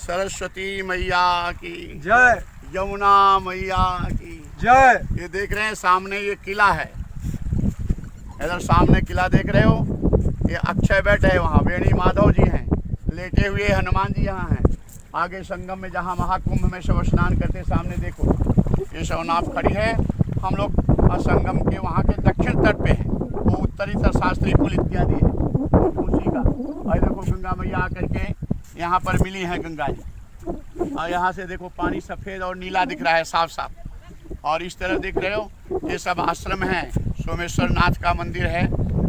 सरस्वती मैया की जय। यमुना मैया की जय। ये देख रहे हैं सामने ये किला है, इधर सामने किला देख रहे हो, ये अक्षय बेट है, वहाँ वेणी माधव जी हैं, लेटे हुए हनुमान जी यहाँ हैं। आगे संगम में जहाँ महाकुंभ में शव स्नान करते सामने देखो ये शवनाभ खड़ी है। हम लोग संगम के वहाँ के दक्षिण तट पे हैं, वो उत्तरी तट शास्त्री पुल इत्यादि है उसी का। और देखो गंगा मैया आकर के यहाँ पर मिली हैं गंगा जी, और यहाँ से देखो पानी सफ़ेद और नीला दिख रहा है साफ साफ। और इस तरह देख रहे हो ये सब आश्रम हैं, सोमेश्वर नाथ का मंदिर है,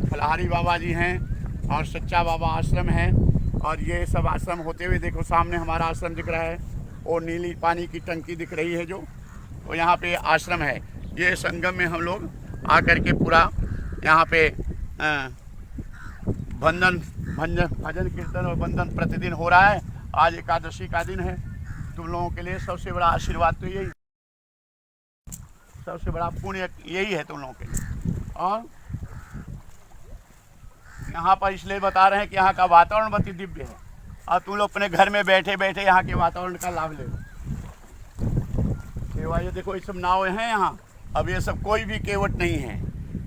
फलहारी बाबा जी हैं और सच्चा बाबा आश्रम है। और ये सब आश्रम होते हुए देखो सामने हमारा आश्रम दिख रहा है, और नीली पानी की टंकी दिख रही है जो, तो यहाँ पे आश्रम है। ये संगम में हम लोग आकर के पूरा यहाँ पे भजन कीर्तन और बंधन प्रतिदिन हो रहा है। आज एकादशी का दिन है, तुम लोगों के लिए सबसे बड़ा आशीर्वाद तो यही, सबसे बड़ा पुण्य यही है तुम लोगों के लिए। और यहाँ पर इसलिए बता रहे हैं कि यहाँ का वातावरण बहुत ही दिव्य है, और तुम लोग अपने घर में बैठे बैठे यहाँ के वातावरण का लाभ ले लो। ये देखो ये सब नाव हैं यहाँ, अब ये सब कोई भी केवट नहीं है,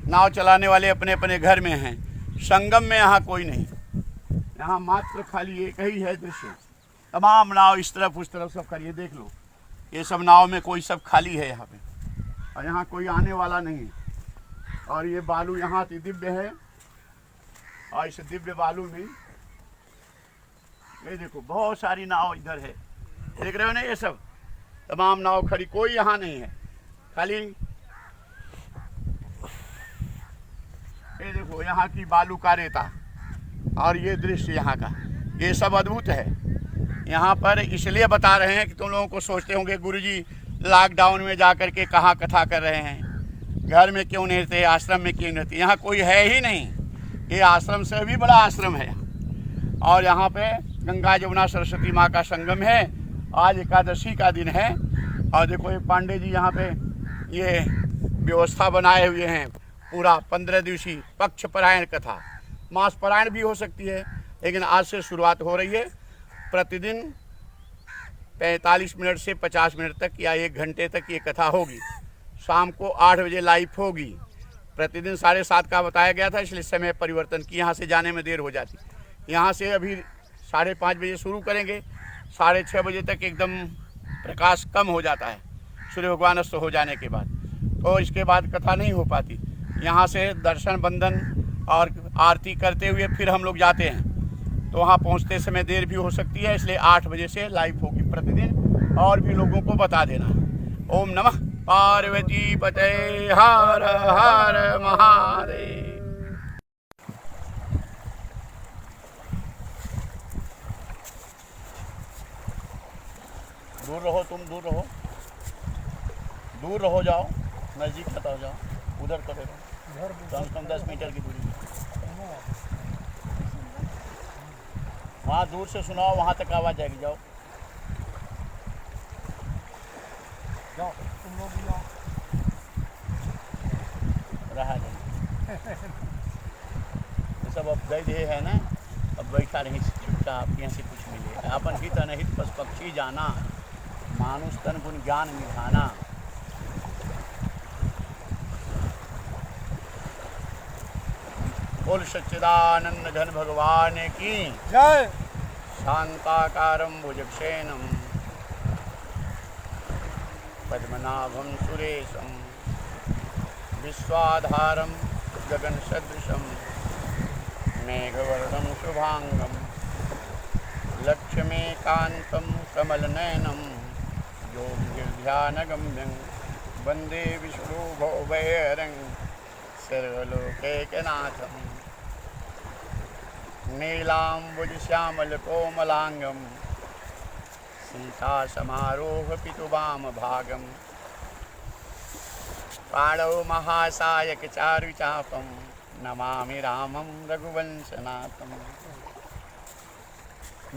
नाव चलाने वाले अपने अपने घर में हैं। संगम में यहाँ कोई नहीं, यहाँ मात्र खाली एक ही है दृश्य, तमाम नाव इस तरफ उस तरफ सब करिए देख लो, ये सब नाव में कोई सब खाली है यहाँ पे, और यहाँ कोई आने वाला नहीं है। और ये बालू यहाँ से दिव्य है, और इस दिव्य बालू में ये देखो बहुत सारी नाव इधर है, देख रहे हो ना, ये सब तमाम नाव खड़ी, कोई यहाँ नहीं है, खाली ये देखो यहाँ की बालू का रेता और ये दृश्य यहाँ का, ये सब अद्भुत है। यहाँ पर इसलिए बता रहे हैं कि तुम लोगों को सोचते होंगे गुरुजी लॉकडाउन में जाकर के कहाँ कथा कर रहे हैं, घर में क्यों नहीं रहते, आश्रम में क्यों नहीं रहते। यहाँ कोई है ही नहीं, ये आश्रम से भी बड़ा आश्रम है। और यहाँ पे गंगा जमुना सरस्वती माँ का संगम है। आज एकादशी का दिन है, और देखो ये पांडे जी यहाँ पे ये व्यवस्था बनाए हुए हैं, पूरा 15 दिवसीय पक्ष परायण कथा, मास परायण भी हो सकती है, लेकिन आज से शुरुआत हो रही है। प्रतिदिन 45 मिनट से 50 मिनट तक या 1 घंटे तक ये कथा होगी। शाम को 8 बजे लाइव होगी। प्रतिदिन 7:30 का बताया गया था, इसलिए समय परिवर्तन की, यहाँ से जाने में देर हो जाती। यहाँ से अभी 5:30 बजे शुरू करेंगे, 6:30 बजे तक एकदम प्रकाश कम हो जाता है सूर्य भगवान अस्त हो जाने के बाद, तो इसके बाद कथा नहीं हो पाती। यहाँ से दर्शन बंधन और आरती करते हुए फिर हम लोग जाते हैं, तो वहाँ पहुँचते समय देर भी हो सकती है, इसलिए 8 बजे से लाइव होगी प्रतिदिन। और भी लोगों को बता देना। ओम नमः पार्वती पते हर हर महादेव। दूर रहो, तुम दूर रहो, दूर रहो, जाओ नज़दीक मत हो जाओ, उधर खड़े रहो, कम से कम 10 मीटर की दूरी। वहाँ दूर से सुनाओ, वहाँ तक आवाज़ जाएगी, जाओ जाओ, तुम लोग भी जाओ, रहा जाए। ये सब अब गए है ना, अब बैठा रही चुपचाप, यहाँ से कुछ मिले अपन हित अनहित पशु पक्षी जाना, मानुष तन गुण ज्ञान निधाना। बोल सच्चिदानंद घन भगवान की जय। शांताकारं भुजगशयनं पद्मनाभं सुरेशं विश्वाधारं गगनसदृशं मेघवर्णं शुभांगं लक्ष्मीकान्तं कमलनयनं योगिर्ध्यानगम्यं वन्दे विष्णुभवभयहरं सर्वलोकैकनाथं नीलाम्बुजश्यामलकोमलाङ्गं सीतासमारोहपितुवामभागं पाणौ महासायकचारुचापं नमामि रामं रघुवंशनाथं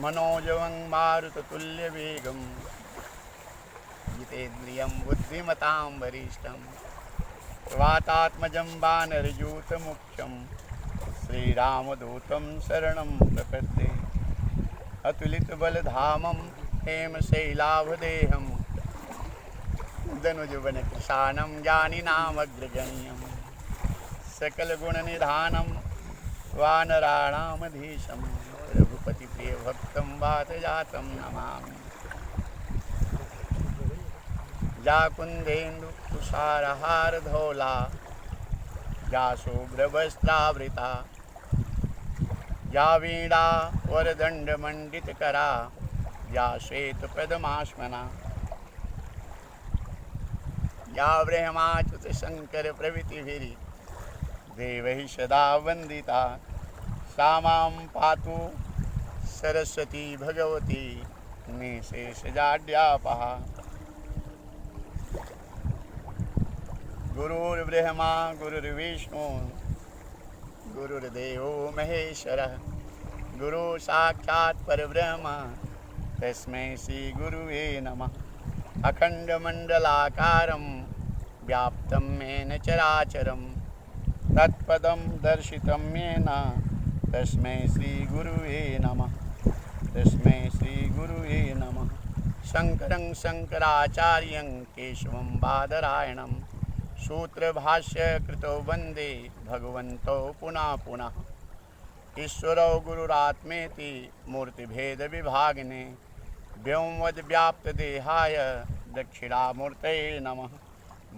मनोजवं मारुततुल्यवेगं जितेन्द्रियं बुद्धिमतां वरिष्ठं वातात्मजं वानरयूथमुख्यं श्रीरामदूतं शरणं प्रपद्ये अतुलितबलधामं हेम शैलाभदेहम धनुजवन कृशानम ज्ञानिनामग्रगण्यम सकल गुण निधानम वानराणामधीशम रघुपति प्रिय भक्तम वात जातम नमामि। जा कुंदेन्दु तुषारहार धौला या शुभ्रवस्त्रावृता या वीणा वरदंड मंडित करा या श्वेत पद्मास्मना या ब्रह्माच्युत शंकर प्रभृतिभिः देवैः सदा वंदिता सा मां पातु सरस्वती भगवती निशेषजाड्यापहा। गुरुर्ब्रह्मा गुरुर्विष्णु गुरुर्देवो महेश्वरः गुरु साक्षात् परब्रह्म तस्मै श्री गुरुवे नमः। अखंडमंडलाकारं व्याप्तं येन चराचरं तत्पदं दर्शितं येन तस्मै श्री गुरुवे नमः। तस्मै श्री गुरुवे नमः। शंकरं शंकराचार्यं केशवं बादरायणं सूत्रभाष्य कृतो वंदे भगवन्तो पुनः पुनः। ईश्वरो गुरुरात्मेति मूर्तिभेद विभागिने व्योमवद्व्याप्तदेहाय दक्षिणामूर्तये नमः।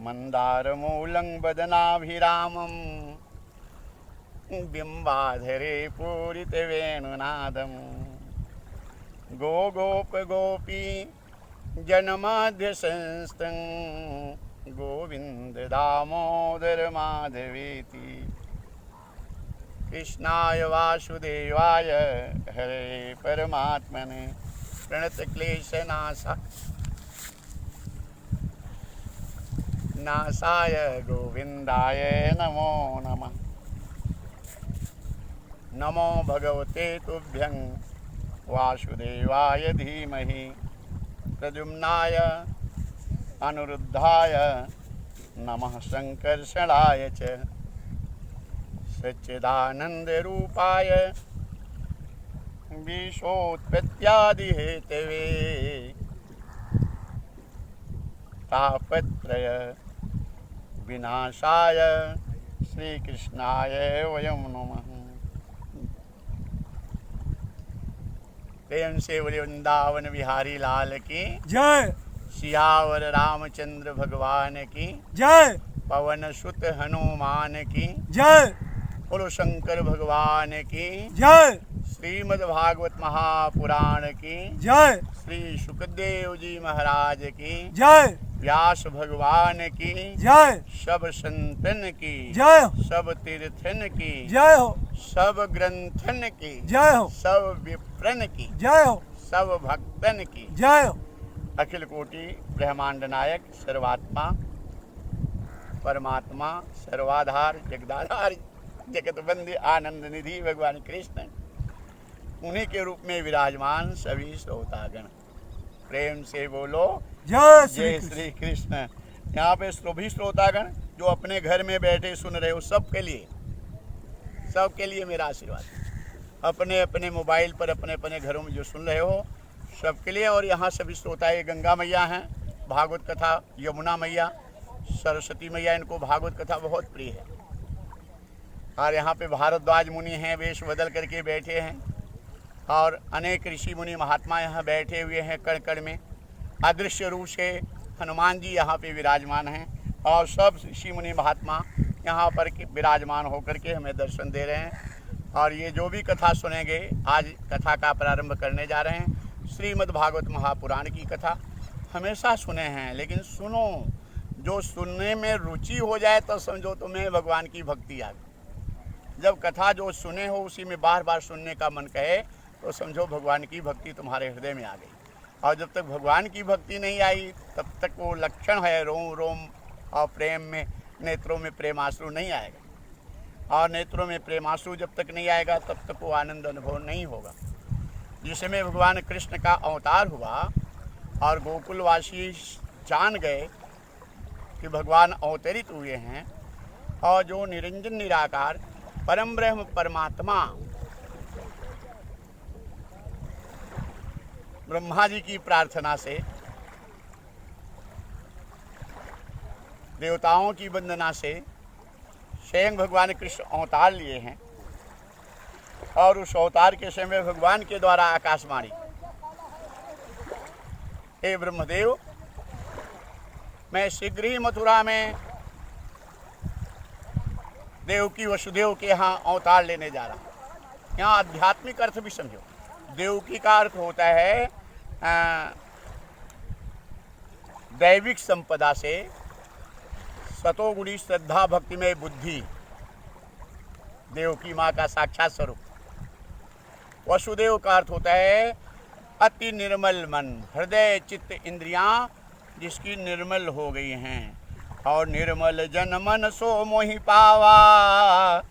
मंदारमूलं वदनाभिरामं बिंबाधरे पूरितवेणुनादं गो गोप गोपी जनमाध्यसंस्थं गोविंद दामोदर माधवेति। कृष्णाय वासुदेवाय हरे परमात्मने नासाय गोविंदाय नमो नमः। नमो भगवते तुभ्यं वासुदेवाय धीमहि प्रद्युम्नाय अनिरुद्धाय नमः संकर्षणाय च सच्चिदानन्दरूपाय विश्वोत्पत्त्यादिहेतवे तापत्रय विनाशाय श्रीकृष्णाय वयं नमः। प्रेम से वृंदावन बिहारी लाल की जय। सियावर रामचंद्र भगवान की जय। पवन सुत हनुमान की जय। बोलो शंकर भगवान की जय। श्रीमद् भागवत महापुराण की जय। श्री सुखदेव जी महाराज की जय। व्यास भगवान की जय। सब संतन की जय। सब तीर्थन की जय हो। सब ग्रंथन की जय हो। सब विप्रन की जय हो। सब भक्तन की जय हो। अखिल कोटि ब्रह्मांड नायक सर्वात्मा परमात्मा सर्वाधार जगदाधार जगत बंदी आनंद निधि भगवान कृष्ण उन्हीं के रूप में विराजमान सभी श्रोतागण प्रेम से बोलो जय श्री कृष्ण। यहाँ पे सभी श्रोतागण जो अपने घर में बैठे सुन रहे हो सबके लिए मेरा आशीर्वाद। अपने अपने मोबाइल पर अपने अपने घरों में जो सुन रहे हो सबके लिए। और यहाँ सभी श्रोता ये गंगा मैया हैं, भागवत कथा यमुना मैया सरस्वती मैया, इनको भागवत कथा बहुत प्रिय है। और यहाँ पे भारद्वाज मुनि हैं, वेश बदल करके बैठे हैं और अनेक ऋषि मुनि महात्मा यहाँ बैठे हुए हैं। कण कण में अदृश्य रूप से हनुमान जी यहाँ पे विराजमान हैं और सब ऋषि मुनि महात्मा यहाँ पर विराजमान होकर के हमें दर्शन दे रहे हैं। और ये जो भी कथा सुनेंगे, आज कथा का प्रारंभ करने जा रहे हैं। श्रीमद् भागवत महापुराण की कथा हमेशा सुने हैं, लेकिन सुनो, जो सुनने में रुचि हो जाए तो समझो तुम्हें भगवान की भक्ति आ गई। जब कथा जो सुने हो उसी में बार बार सुनने का मन कहे तो समझो भगवान की भक्ति तुम्हारे हृदय में आ गई। और जब तक भगवान की भक्ति नहीं आई तब तक वो लक्षण है रोम रोम और प्रेम में नेत्रों में प्रेमाश्रु नहीं आएगा। और नेत्रों में प्रेमाश्रु जब तक नहीं आएगा तब तक वो आनंद अनुभव नहीं होगा। जिसमें भगवान कृष्ण का अवतार हुआ और गोकुलवासी जान गए कि भगवान अवतरित हुए हैं और जो निरंजन निराकार परम ब्रह्म परमात्मा ब्रह्मा जी की प्रार्थना से, देवताओं की वंदना से स्वयं भगवान कृष्ण अवतार लिए हैं। और उस अवतार के समय भगवान के द्वारा आकाशवाणी, हे ब्रह्मदेव, मैं शीघ्र ही मथुरा में देवकी वसुदेव के यहाँ अवतार लेने जा रहा हूँ। यहाँ आध्यात्मिक अर्थ भी समझो। देवकी का अर्थ होता है दैविक संपदा से सतोगुणी श्रद्धा भक्तिमय बुद्धि, देवकी माँ का साक्षात स्वरूप। वसुदेव का अर्थ होता है अति निर्मल मन, हृदय चित्त इंद्रियां जिसकी निर्मल हो गई हैं। और निर्मल जन मन सो मोहि पावा,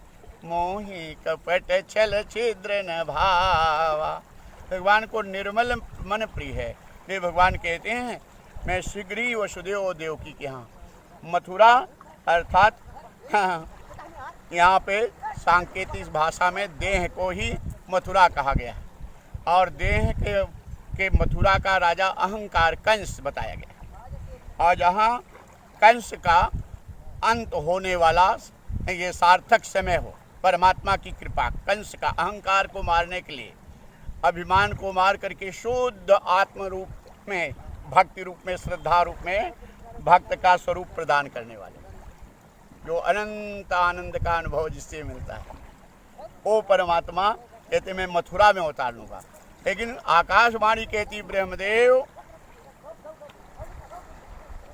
मोहि कपट छल छिद्र न भावा। भगवान को निर्मल मन प्रिय है। ये भगवान कहते हैं मैं शीघ्र ही वसुदेव देवकी के यहाँ, मथुरा अर्थात यहाँ पे सांकेतिक भाषा में देह को ही मथुरा कहा गया है। और देह के मथुरा का राजा अहंकार कंस बताया गया। और जहाँ कंस का अंत होने वाला ये सार्थक समय हो, परमात्मा की कृपा, कंस का अहंकार को मारने के लिए, अभिमान को मार करके शुद्ध आत्म रूप में, भक्ति रूप में, श्रद्धा रूप में भक्त का स्वरूप प्रदान करने वाले, जो अनंत आनंद का अनुभव जिससे मिलता है, वो परमात्मा कहते मैं मथुरा में उतार लूँगा। लेकिन आकाशवाणी कहती ब्रह्मदेव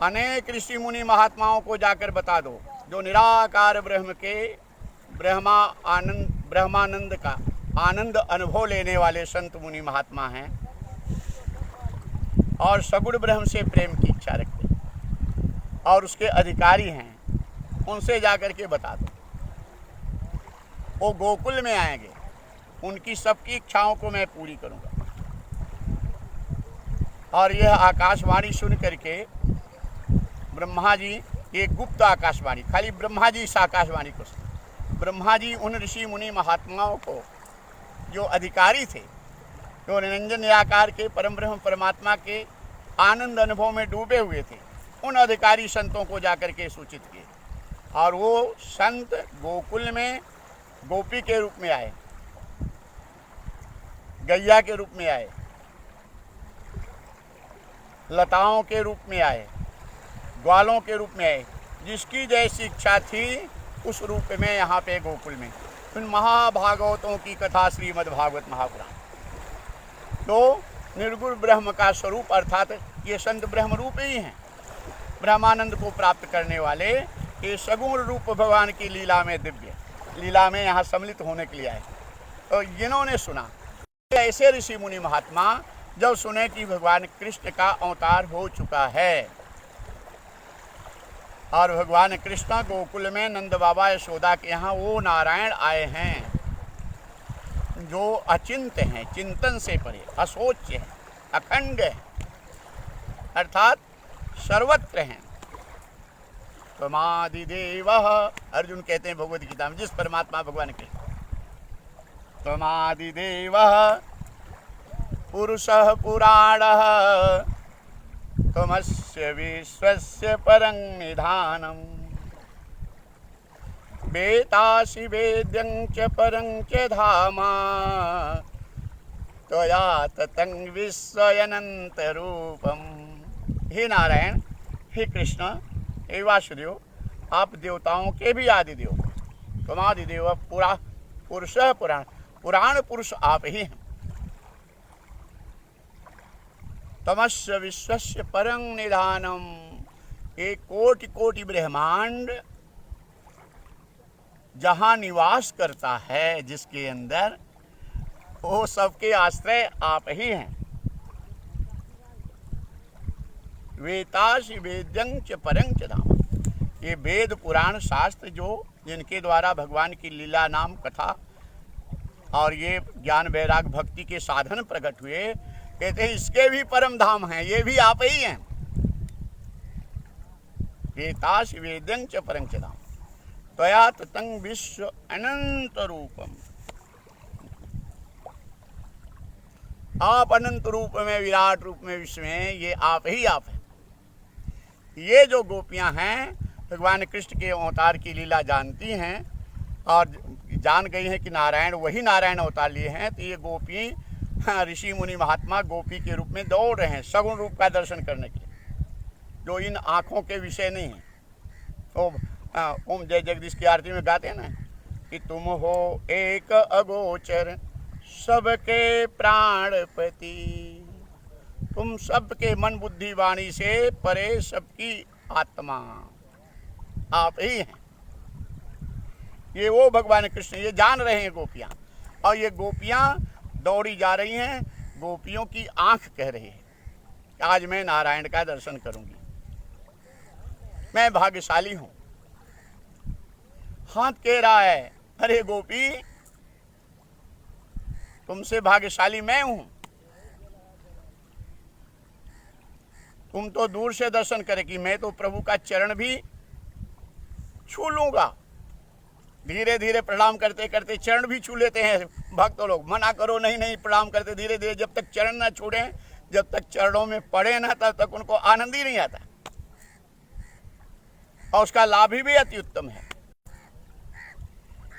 अनेक ऋषि मुनि महात्माओं को जाकर बता दो, जो निराकार ब्रह्म के ब्रह्मानंद का आनंद अनुभव लेने वाले संत मुनि महात्मा हैं और सगुण ब्रह्म से प्रेम की इच्छा रखते हैं और उसके अधिकारी हैं, उनसे जाकर के बता दो। वो गोकुल में आएंगे, उनकी सबकी इच्छाओं को मैं पूरी करूंगा। और यह आकाशवाणी सुन करके ब्रह्मा जी, ये गुप्त आकाशवाणी, खाली ब्रह्मा जी इस आकाशवाणी को सुन। ब्रह्मा जी उन ऋषि मुनि महात्माओं को, जो अधिकारी थे, जो निरंजन निराकार के परम ब्रह्म परमात्मा के आनंद अनुभव में डूबे हुए थे, उन अधिकारी संतों को जाकर के सूचित किए। और वो संत गोकुल में गोपी के रूप में आए, गैया के रूप में आए, लताओं के रूप में आए, ग्वालों के रूप में आए, जिसकी जैसी इच्छा थी उस रूप में यहाँ पे गोकुल में। उन महाभागवतों की कथा श्रीमद् भागवत महापुराण, तो निर्गुण ब्रह्म का स्वरूप अर्थात ये संत ब्रह्म रूप ही हैं। ब्रह्मानंद को प्राप्त करने वाले ये सगुण रूप भगवान की लीला में, दिव्य लीला में यहाँ सम्मिलित होने के लिए आए। तो जिन्होंने सुना, ऐसे ऋषि मुनि महात्मा जब सुने कि भगवान कृष्ण का अवतार हो चुका है और भगवान कृष्ण गोकुल में नंद बाबा यशोदा के यहाँ वो नारायण आए हैं जो अचिंत्य हैं, चिंतन से परे, असोच्य हैं, अखंड हैं, अर्थात सर्वत्र हैं। त्वमादिदेव, अर्जुन कहते हैं भगवद गीता में, जिस परमात्मा भगवान के, त्वमादिदेव पुरुषः पुराणः त्वमस्य विश्वस्य परं निधानम् वेतासि वेद्यं च परं च धामा त्वया ततं विश्वयनंत रूपम। हे नारायण, हे कृष्ण, हे वासुदेव, आप देवताओं के भी आदि देव, त्वमादिदेव पुरुष पुराण, पुराण पुरुष आप ही हैं। तमस्य विश्वस्य परं निधानम, एक कोटि कोटि ब्रह्मांड जहाँ निवास करता है, जिसके अंदर, वो सबके आश्रय आप ही हैं। वेतासि वेद्यं च परं च धाम, ये वेद पुराण शास्त्र जो जिनके द्वारा भगवान की लीला नाम कथा और ये ज्ञान वैराग भक्ति के साधन प्रकट हुए, कहते हैं इसके भी परम धाम हैं, ये भी आप ही हैं। वेतासि वेद्यं च परं च धाम त्वया ततं विश्व अनंत रूपम। आप अनंत रूप में, विराट रूप में, विश्व में, ये आप ही आप है। ये जो गोपियां हैं भगवान कृष्ण के अवतार की लीला जानती हैं और जान गई हैं कि नारायण वही नारायण अवतार लिए हैं। तो ये गोपी ऋषि मुनि महात्मा गोपी के रूप में दौड़ रहे हैं सगुण रूप का दर्शन करने के लिए, जो इन आँखों के विषय नहीं है। ओम जय जगदीश की आरती में गाते हैं ना कि तुम हो एक अगोचर सबके प्राणपति, तुम सबके मन बुद्धि वाणी से परे सबकी आत्मा, आप ही हैं। ये वो भगवान कृष्ण ये जान रहे हैं गोपियाँ, और ये गोपियाँ दौड़ी जा रही हैं। गोपियों की आंख कह रही है आज मैं नारायण का दर्शन करूंगी, मैं भाग्यशाली हूं। हाथ कह रहा है अरे गोपी तुमसे भाग्यशाली मैं हूं, तुम तो दूर से दर्शन करेगी, मैं तो प्रभु का चरण भी छू लूंगा। धीरे धीरे प्रणाम करते करते चरण भी छू लेते हैं भक्त लोग, मना करो नहीं नहीं प्रणाम करते धीरे धीरे, जब तक चरण ना छोड़ें, जब तक चरणों में पड़े ना, तब तक उनको आनंद ही नहीं आता, और उसका लाभ भी अति उत्तम है।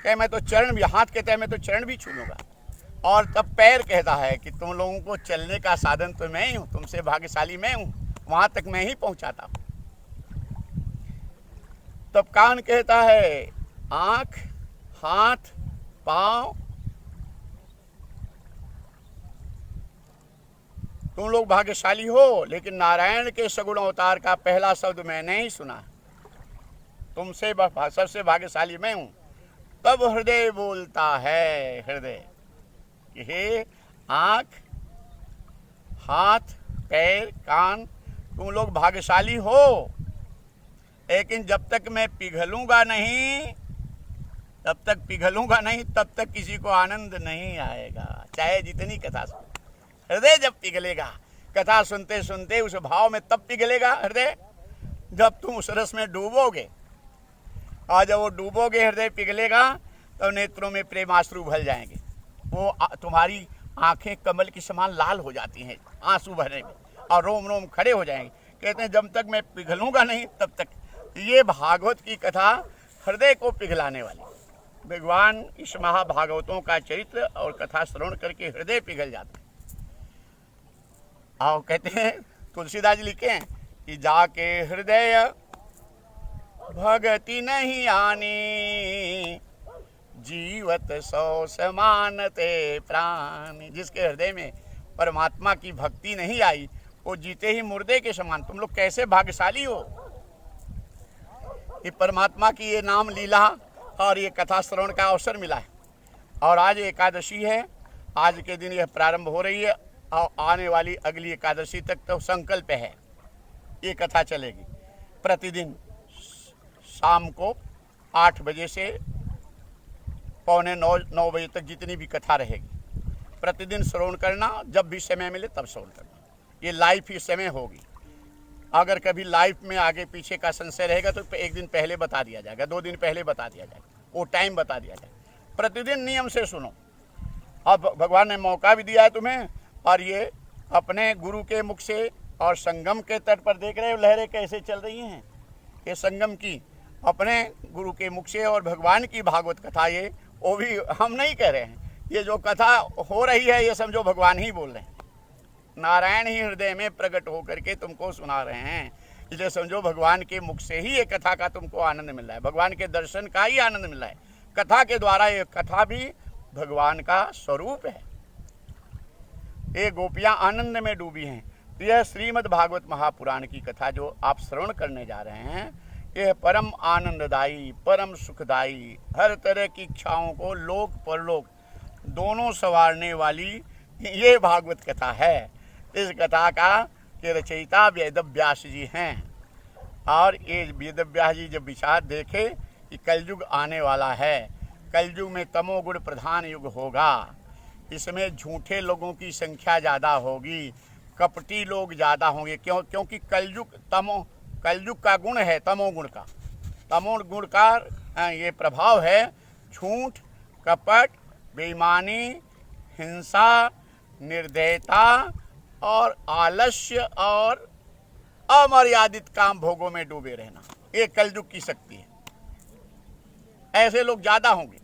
मैं तो चरण भी, हाथ कहता है मैं तो चरण भी छू लूंगा, और तब पैर कहता है कि तुम लोगों को चलने का साधन तो मैं ही हूं, तुमसे भाग्यशाली मैं हूं, वहां तक मैं ही पहुंचाता हूं। तब कान कहता है आंख, हाथ, पांव, तुम लोग भाग्यशाली हो, लेकिन नारायण के सगुण अवतार का पहला शब्द मैंने ही सुना, तुमसे सबसे भाग्यशाली मैं हूं। तब हृदय बोलता है, हृदय कि हे आंख, हाथ, पैर, कान, तुम लोग भाग्यशाली हो, लेकिन जब तक मैं पिघलूंगा नहीं, तब तक पिघलूंगा नहीं, तब तक किसी को आनंद नहीं आएगा, चाहे जितनी कथा सुन। हृदय जब पिघलेगा, कथा सुनते सुनते उस भाव में तब पिघलेगा हृदय जब तुम उस रस में डूबोगे, और जब वो डूबोगे हृदय पिघलेगा, तो नेत्रों में प्रेमाश्रु भर जाएंगे। वो तुम्हारी आंखें कमल की समान लाल हो जाती हैं आंसू भरने में, और रोम रोम खड़े हो जाएंगे। कहते हैं जब तक मैं पिघलूंगा नहीं तब तक। ये भागवत की कथा हृदय को पिघलाने वाली, भगवान इस महाभागवतों का चरित्र और कथा श्रवण करके हृदय पिघल जाता है। और कहते हैं तुलसीदास जी लिखे हैं कि जाके हृदय भगति नहीं आनी, जीवत सौ समानते प्राण। जिसके हृदय में परमात्मा की भक्ति नहीं आई, वो जीते ही मुर्दे के समान। तुम लोग कैसे भाग्यशाली हो कि परमात्मा की ये नाम लीला और ये कथा श्रवण का अवसर मिला है। और आज एकादशी है, आज के दिन यह प्रारंभ हो रही है, और आने वाली अगली एकादशी तक तो संकल्प है ये कथा चलेगी। प्रतिदिन शाम को 8 बजे से पौने 9 बजे तक जितनी भी कथा रहेगी, प्रतिदिन श्रवण करना, जब भी समय मिले तब श्रवण करना। ये लाइव ही समय होगी। अगर कभी लाइव में आगे पीछे का संशय रहेगा तो एक दिन पहले बता दिया जाएगा, 2 दिन पहले बता दिया जाएगा, वो टाइम बता दिया जाएगा। प्रतिदिन नियम से सुनो। अब भगवान ने मौका भी दिया है तुम्हें, और ये अपने गुरु के मुख से, और संगम के तट पर देख रहे हो लहरें कैसे चल रही हैं, ये संगम की अपने गुरु के मुख से, और भगवान की भागवत कथा ये, वो भी हम नहीं कह रहे हैं, ये जो कथा हो रही है ये समझो भगवान ही बोल रहे हैं, नारायण ही हृदय में प्रकट होकर के तुमको सुना रहे हैं। इसलिए समझो भगवान के मुख से ही ये कथा का तुमको आनंद मिल रहा है, भगवान के दर्शन का ही आनंद मिल रहा है। कथा के द्वारा ये कथा भी भगवान का स्वरूप है। ये गोपियां आनंद में डूबी हैं। यह श्रीमद् भागवत महापुराण की कथा जो आप श्रवण करने जा रहे हैं, यह परम आनंददायी, परम सुखदायी, हर तरह की इच्छाओं को लोक परलोक दोनों संवारने वाली ये भागवत कथा है। इस कथा का के रचयिता वेदव्यास जी हैं, और ये वेदव्यास जी जब विचार देखे कि कलयुग आने वाला है, कलयुग में तमोगुण प्रधान युग होगा, इसमें झूठे लोगों की संख्या ज़्यादा होगी, कपटी लोग ज़्यादा होंगे। क्योंकि कलयुग का गुण है तमोगुण का, तमोगुण का ये प्रभाव है, झूठ, कपट, बेईमानी, हिंसा, निर्दयता और आलस्य और अमर्यादित काम भोगों में डूबे रहना, ये कलयुग की शक्ति है। ऐसे लोग ज्यादा होंगे,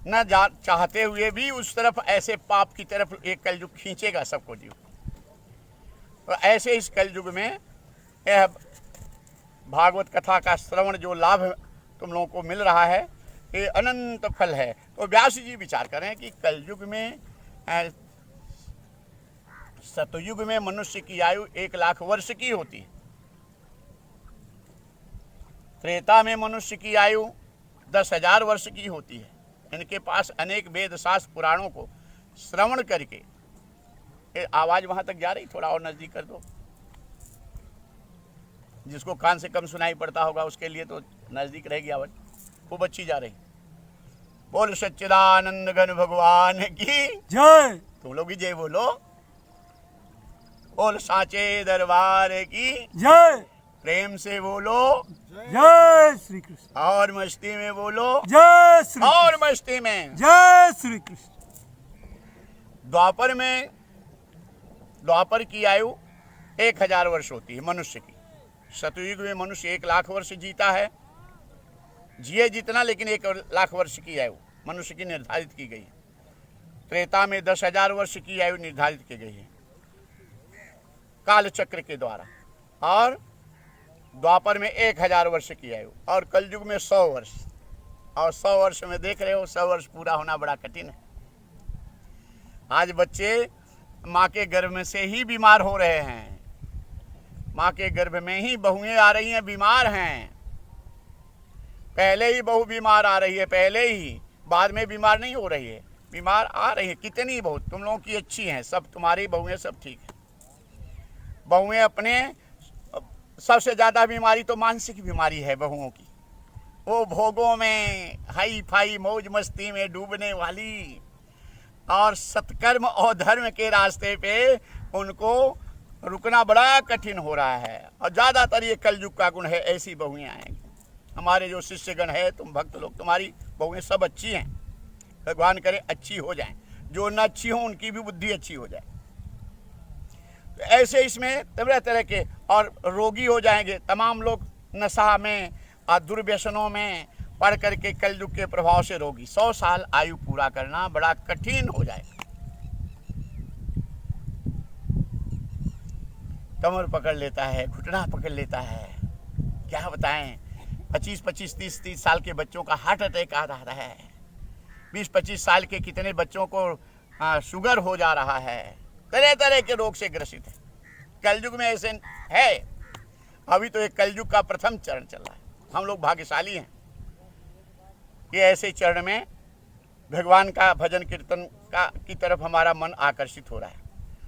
न चाहते हुए भी उस तरफ ऐसे पाप की तरफ एक कलयुग खींचेगा सबको जीव। तो ऐसे इस कलयुग में यह भागवत कथा का श्रवण जो लाभ तुम लोगों को मिल रहा है ये अनंत फल है। तो व्यास जी विचार करें कि कलयुग में सतयुग में मनुष्य की आयु 1,00,000 वर्ष की होती है, त्रेता में मनुष्य की आयु 10,000 वर्ष की होती है। इनके पास अनेक वेद शास्त्र पुराणों को श्रवण करके, आवाज वहां तक जा रही, थोड़ा और नजदीक कर दो, जिसको कान से कम सुनाई पड़ता होगा उसके लिए तो नजदीक रहेगी आवाज, खूब अच्छी जा रही। बोल सच्चिदानंद घन भगवान की जय। तुम लोग भी जय बोलो। बोल साचे दरबार की जय। प्रेम से बोलो जय श्री कृष्ण। और मस्ती में बोलो जय श्री और कृष्ण। मस्ती में जय श्री कृष्ण। द्वापर की आयु 1,000 वर्ष होती है मनुष्य की। सतयुग में मनुष्य 1,00,000 वर्ष जीता है, जिए जितना, लेकिन 1,00,000 वर्ष की आयु मनुष्य की निर्धारित की गई है। त्रेता में 10,000 वर्ष की आयु निर्धारित की गई है काल चक्र के द्वारा, और द्वापर में 1,000 वर्ष की आयु, और कलयुग में 100 वर्ष। और 100 वर्ष में देख रहे हो 100 वर्ष पूरा होना बड़ा कठिन है। आज बच्चे माँ के गर्भ में से ही बीमार हो रहे हैं, माँ के गर्भ में ही बहुएं आ रही हैं, बीमार हैं। पहले ही बहू बीमार आ रही है, पहले ही, बाद में बीमार नहीं हो रही है, बीमार आ रही है। कितनी बहू तुम लोगों की अच्छी हैं, सब तुम्हारी बहुएं सब ठीक है। बहुएं अपने, सबसे ज्यादा बीमारी तो मानसिक बीमारी है बहुओं की, वो भोगों में हाई फाई मौज मस्ती में डूबने वाली, और सत्कर्म और धर्म के रास्ते पे उनको रुकना बड़ा कठिन हो रहा है। और ज्यादातर ये कलयुग का गुण है, ऐसी बहुएं आएंगी। हमारे जो शिष्यगण है, तुम भक्त लोग, तुम्हारी बहुएं सब अच्छी हैं, भगवान करे अच्छी हो जाएं। जो न अच्छी हो उनकी भी बुद्धि अच्छी हो जाए। तो ऐसे इसमें तरह तरह के और रोगी हो जाएंगे तमाम लोग, नशा में और दुर्व्यसनों में पढ़ करके कलयुग के प्रभाव से रोगी। 100 साल आयु पूरा करना बड़ा कठिन हो जाएगा। कमर पकड़ लेता है, घुटना पकड़ लेता है, क्या बताएं। 25-25, 30-30 साल के बच्चों का हार्ट अटैक आ रहा है, 20-25 साल के कितने बच्चों को शुगर हो जा रहा है, तरह तरह के रोग से ग्रसित है। कलयुग में ऐसे है। अभी तो एक कलयुग का प्रथम चरण चल रहा है। हम लोग भाग्यशाली हैं कि ऐसे चरण में भगवान का भजन कीर्तन का की तरफ हमारा मन आकर्षित हो रहा है,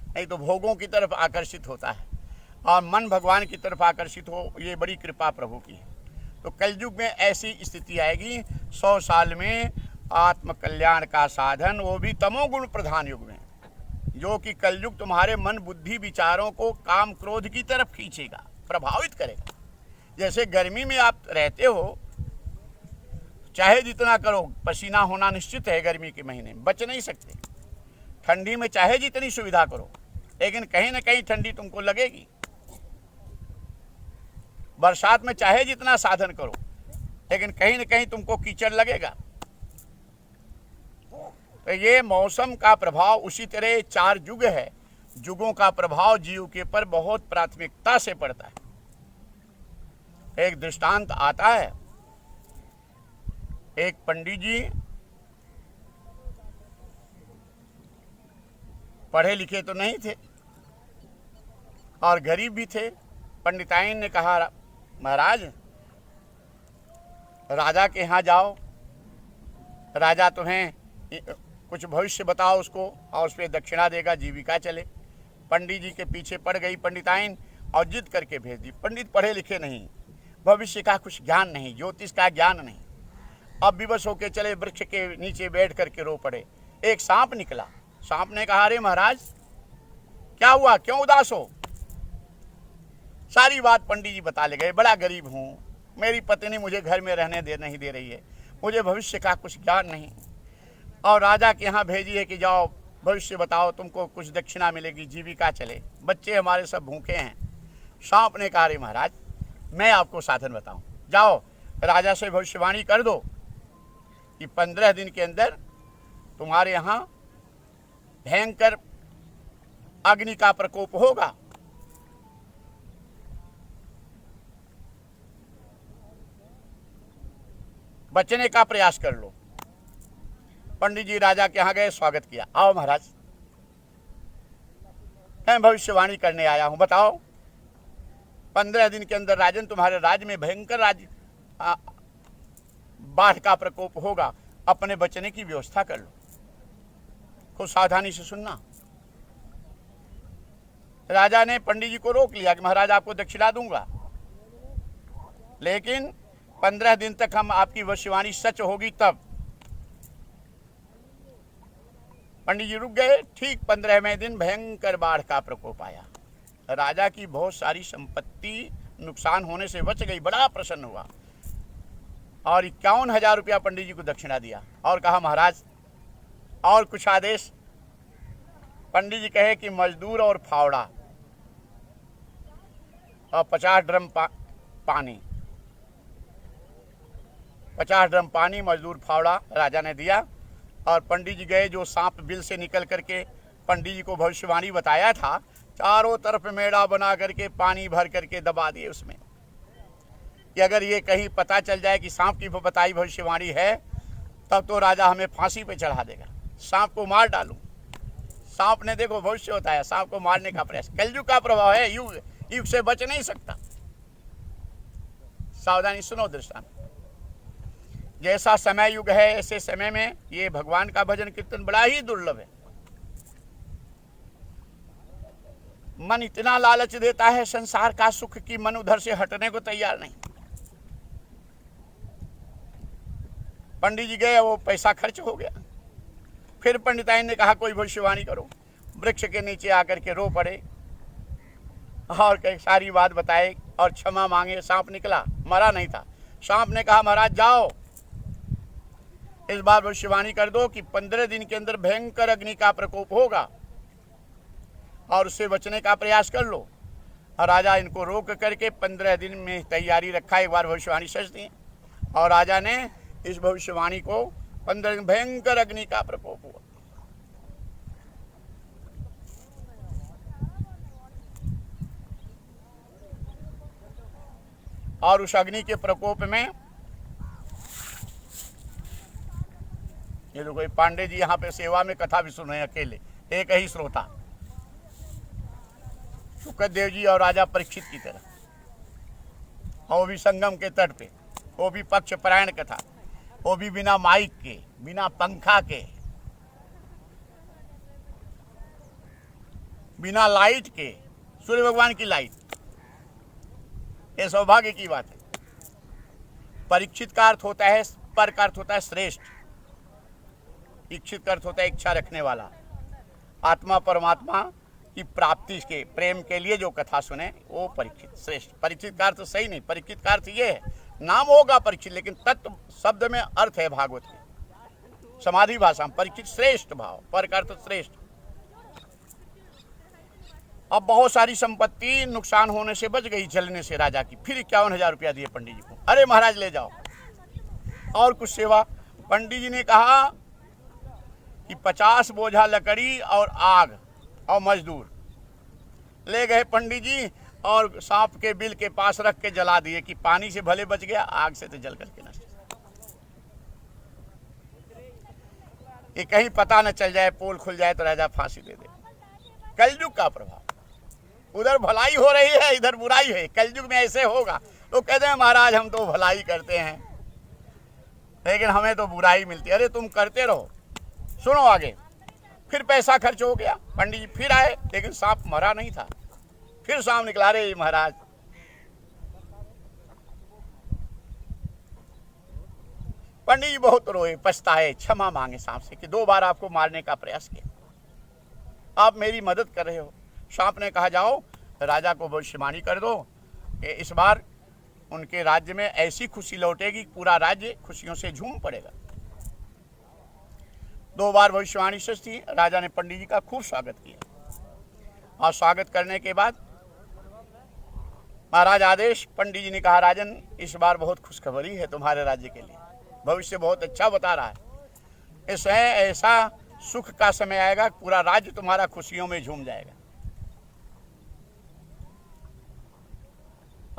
नहीं तो भोगों की तरफ आकर्षित होता है। और मन भगवान की तरफ आकर्षित हो, ये बड़ी कृपा प्रभु की है। तो कलयुग में ऐसी स्थिति आएगी, 100 साल में आत्म कल्याण का साधन, वो भी तमोगुण प्रधान युग में, जो कि कलयुग तुम्हारे मन बुद्धि विचारों को काम क्रोध की तरफ खींचेगा, प्रभावित करेगा। जैसे गर्मी में आप रहते हो, चाहे जितना करो, पसीना होना निश्चित है गर्मी के महीने में, बच नहीं सकते। ठंडी में चाहे जितनी सुविधा करो, लेकिन कहीं ना कहीं ठंडी तुमको लगेगी। बरसात में चाहे जितना साधन करो, लेकिन कहीं ना कहीं तुमको कीचड़ लगेगा। तो ये मौसम का प्रभाव, उसी तरह 4 युग है, युगों का प्रभाव जीव के पर बहुत प्राथमिकता से पड़ता है। एक दृष्टांत आता है, एक पंडित जी पढ़े लिखे तो नहीं थे और गरीब भी थे। पंडिताइन ने कहा, महाराज राजा के यहाँ जाओ, राजा तुम्हें कुछ भविष्य बताओ उसको, और उस पर दक्षिणा देगा, जीविका चले। पंडित जी के पीछे पड़ गई पंडिताइन और जिद करके भेज दी। पंडित पढ़े लिखे नहीं, भविष्य का कुछ ज्ञान नहीं, ज्योतिष का ज्ञान नहीं। अब विवश होके चले, वृक्ष के नीचे बैठ करके रो पड़े। एक सांप निकला। सांप ने कहा, अरे महाराज क्या हुआ, क्यों उदास हो? सारी बात पंडित जी बता ले गए। बड़ा गरीब हूँ, मेरी पत्नी मुझे घर में रहने नहीं दे रही है, मुझे भविष्य का कुछ ज्ञान नहीं, और राजा के यहाँ भेजी है कि जाओ भविष्य बताओ, तुमको कुछ दक्षिणा मिलेगी, जीविका चले, बच्चे हमारे सब भूखे हैं। सांप ने कहा, रे महाराज मैं आपको साधन बताऊं, जाओ राजा से भविष्यवाणी कर दो कि 15 दिन के अंदर तुम्हारे यहाँ भयंकर अग्नि का प्रकोप होगा। बचने का प्रयास कर लो। पंडित जी राजा के यहाँ गए, स्वागत किया। आओ महाराज, मैं भविष्यवाणी करने आया हूं, बताओ 15 दिन के अंदर राजन तुम्हारे राज्य में भयंकर बाढ़ का प्रकोप होगा, अपने बचने की व्यवस्था कर लो। खूब सावधानी से सुनना। राजा ने पंडित जी को रोक लिया कि महाराज आपको दक्षिणा दूंगा, लेकिन 15 दिन तक हम आपकी भविष्यवाणी सच होगी तब। पंडित जी रुक गए। ठीक 15वें दिन भयंकर बाढ़ का प्रकोप आया। राजा की बहुत सारी संपत्ति नुकसान होने से बच गई। बड़ा प्रसन्न हुआ और 51,000 रुपया पंडित जी को दक्षिणा दिया और कहा, महाराज और कुछ आदेश। पंडित जी कहे कि मजदूर और फावड़ा और 50 ड्रम पानी, 50 ड्रम पानी, मजदूर, फावड़ा राजा ने दिया। और पंडित जी गए, जो सांप बिल से निकल करके पंडित जी को भविष्यवाणी बताया था, चारों तरफ मेड़ा बना करके पानी भर करके दबा दिए उसमें, कि अगर ये कहीं पता चल जाए कि सांप की बताई भविष्यवाणी है तब तो राजा हमें फांसी पे चढ़ा देगा, सांप को मार डालूं। सांप ने देखो भविष्य बताया, सांप को मारने का प्रयास। कलयुग का प्रभाव है, युग से बच नहीं सकता। सावधानी सुनो दृष्टांत। जैसा समय युग है, ऐसे समय में ये भगवान का भजन कीर्तन बड़ा ही दुर्लभ है। मन इतना लालच देता है संसार का सुख की मन उधर से हटने को तैयार नहीं। पंडित जी गए, वो पैसा खर्च हो गया। फिर पंडिताइन ने कहा कोई भविष्यवाणी करो। वृक्ष के नीचे आकर के रो पड़े और कई सारी बात बताए और क्षमा मांगे। सांप निकला, मरा नहीं था। सांप ने कहा, महाराज जाओ इस बार भविष्यवाणी कर दो कि 15 दिन के अंदर भयंकर अग्नि का प्रकोप होगा और उससे बचने का प्रयास कर लो। और राजा इनको रोक करके 15 दिन में तैयारी रखा। एक बार भविष्यवाणी सच दी और राजा ने इस भविष्यवाणी को 15 दिन भयंकर अग्नि का प्रकोप हुआ। और उस अग्नि के प्रकोप में ये तो कोई पांडे जी यहाँ पे सेवा में कथा भी सुन रहे हैं, अकेले एक ही श्रोता, सुखदेव जी और राजा परीक्षित की तरह, और वो भी संगम के तट पे, वो भी पक्ष परायण कथा, वो भी बिना माइक के, बिना पंखा के, बिना लाइट के, सूर्य भगवान की लाइट। ये सौभाग्य की बात है। परीक्षित का अर्थ होता है, पर का अर्थ होता है श्रेष्ठ, इच्छित का अर्थ होता है इच्छा रखने वाला। आत्मा परमात्मा की प्राप्ति के प्रेम के लिए जो कथा सुने वो परीक्षित श्रेष्ठ। परीक्षित का अर्थ सही नहीं, परीक्षित का अर्थ ये है, नाम होगा परीक्षित लेकिन तत्व शब्द में अर्थ है भागवत के समाधि भाषा में परीक्षित श्रेष्ठ भाव, पर का अर्थ श्रेष्ठ। अब बहुत सारी संपत्ति नुकसान होने से बच गई जलने से राजा की। फिर 51,000 रुपया दिए पंडित जी को। अरे महाराज ले जाओ और कुछ सेवा। पंडित जी ने कहा कि 50 बोझा लकड़ी और आग और मजदूर ले गए पंडित जी और सांप के बिल के पास रख के जला दिए कि पानी से भले बच गया, आग से तो जल करके नष्ट। ये कहीं पता न चल जाए, पोल खुल जाए तो राजा फांसी दे दे। कलयुग का प्रभाव, उधर भलाई हो रही है, इधर बुराई है। कलयुग में ऐसे होगा। तो कहते हैं महाराज हम तो भलाई करते हैं लेकिन हमें तो बुराई मिलती है। अरे तुम करते रहो, सुनो आगे। फिर पैसा खर्च हो गया। पंडित जी फिर आए लेकिन सांप मरा नहीं था। फिर सांप निकला। रे महाराज पंडित जी बहुत रोए, पछताए, क्षमा मांगे सांप से कि 2 बार आपको मारने का प्रयास किया, आप मेरी मदद कर रहे हो। सांप ने कहा जाओ राजा को भविष्यवाणी कर दो कि इस बार उनके राज्य में ऐसी खुशी लौटेगी, पूरा राज्य खुशियों से झूम पड़ेगा। 2 बार भविष्यवाणी सच थी। राजा ने पंडित जी का खूब स्वागत किया और स्वागत करने के बाद महाराज आदेश, पंडित जी ने कहा, राजन इस बार बहुत खुशखबरी है तुम्हारे राज्य के लिए, भविष्य बहुत अच्छा बता रहा है। इस ऐसा सुख का समय आएगा, पूरा राज्य तुम्हारा खुशियों में झूम जाएगा।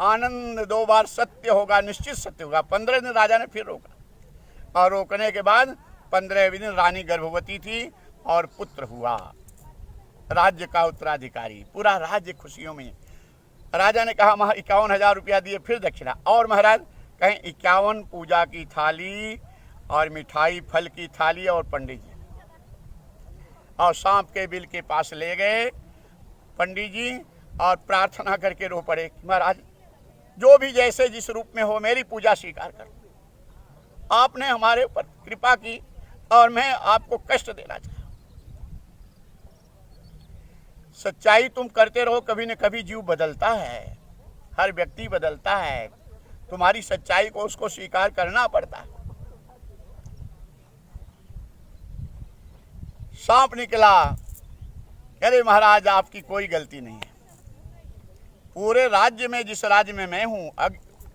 आनंद 2 बार सत्य होगा, निश्चित सत्य होगा। 15 दिन राजा ने फिर रोका और रोकने के बाद 15वें दिन रानी गर्भवती थी और पुत्र हुआ, राज्य का उत्तराधिकारी। पूरा राज्य खुशियों में। राजा ने कहा 51,000 रुपया दिए फिर दक्षिणा, और महाराज कहें 51 पूजा की थाली और मिठाई फल की थाली और पंडित जी, और सांप के बिल के पास ले गए पंडित जी और प्रार्थना करके रो पड़े, महाराज जो भी जैसे जिस रूप में हो मेरी पूजा स्वीकार कर। आपने हमारे ऊपर कृपा की और मैं आपको कष्ट देना चाहता। सच्चाई तुम करते रहो, कभी न कभी जीव बदलता है, हर व्यक्ति बदलता है। तुम्हारी सच्चाई को उसको स्वीकार करना पड़ता है। सांप निकला, अरे महाराज आपकी कोई गलती नहीं है। पूरे राज्य में, जिस राज्य में मैं हूं,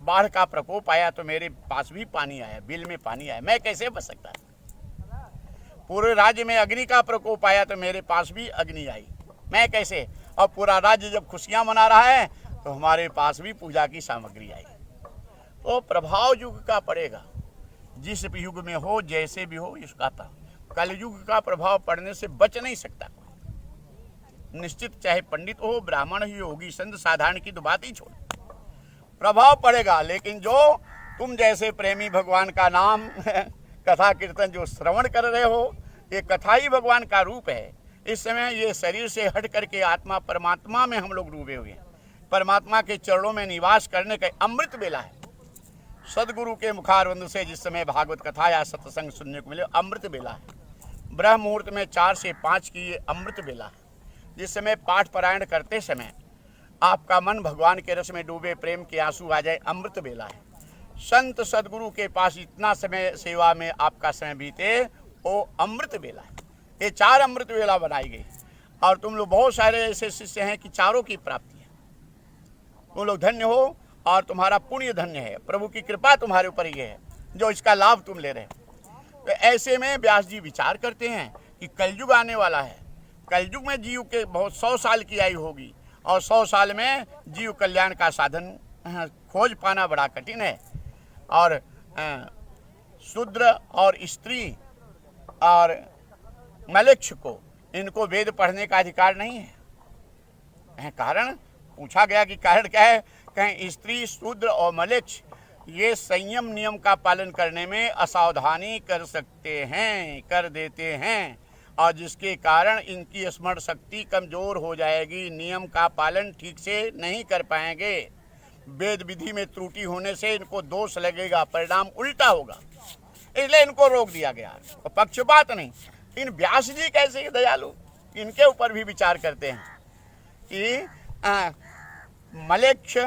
बाढ़ का प्रकोप आया तो मेरे पास भी पानी आया, बिल में पानी आया, मैं कैसे बच सकता? पूरे राज्य में अग्नि का प्रकोप आया तो मेरे पास भी अग्नि आई, मैं कैसे? और पूरा राज्य जब खुशियां मना रहा है तो हमारे पास भी पूजा की सामग्री आई। तो प्रभाव युग का पड़ेगा, जिस भी युग में हो, जैसे भी हो। इसका था कलयुग का प्रभाव पड़ने से बच नहीं सकता निश्चित, चाहे पंडित हो, ब्राह्मण ही, योगी, संत, साधारण की तो बात ही छोड़, प्रभाव पड़ेगा। लेकिन जो तुम जैसे प्रेमी भगवान का नाम कथा कीर्तन जो श्रवण कर रहे हो, ये कथा ही भगवान का रूप है। इस समय ये शरीर से हट करके आत्मा परमात्मा में हम लोग डूबे हुए हैं। परमात्मा के चरणों में निवास करने का अमृत बेला है। सदगुरु के मुखारविंद से जिस समय भागवत कथा या सत्संग सुनने को मिले, अमृत बेला है। ब्रह्म मुहूर्त में 4 से 5 की ये अमृत बेला है, जिस समय पाठ पारायण करते समय आपका मन भगवान के रस में डूबे, प्रेम के आंसू आ जाए, अमृत बेला है। संत सदगुरु के पास इतना समय सेवा में आपका समय बीते, वो अमृत बेला है। ये 4 अमृत बेला बनाई गई, और तुम लोग बहुत सारे ऐसे शिष्य हैं कि चारों की प्राप्ति है। तुम लोग धन्य हो और तुम्हारा पुण्य धन्य है। प्रभु की कृपा तुम्हारे ऊपर ही है जो इसका लाभ तुम ले रहे हो। तो ऐसे में व्यास जी विचार करते हैं कि कलयुग आने वाला है। कलयुग में जीव के बहुत 100 साल की आयु होगी, और 100 साल में जीव कल्याण का साधन खोज पाना बड़ा कठिन है। और शूद्र और स्त्री और मलेच्छ को, इनको वेद पढ़ने का अधिकार नहीं है। कारण पूछा गया कि कारण क्या है? कहें स्त्री, शूद्र और मलेच्छ ये संयम नियम का पालन करने में असावधानी कर सकते हैं, कर देते हैं, और जिसके कारण इनकी स्मरण शक्ति कमजोर हो जाएगी, नियम का पालन ठीक से नहीं कर पाएंगे। वेद विधि में त्रुटि होने से इनको दोष लगेगा, परिणाम उल्टा होगा, इसलिए इनको रोक दिया गया। तो पक्षपात नहीं। इन व्यास जी कैसे दयालु, इनके ऊपर भी विचार करते हैं कि मलेच्छ,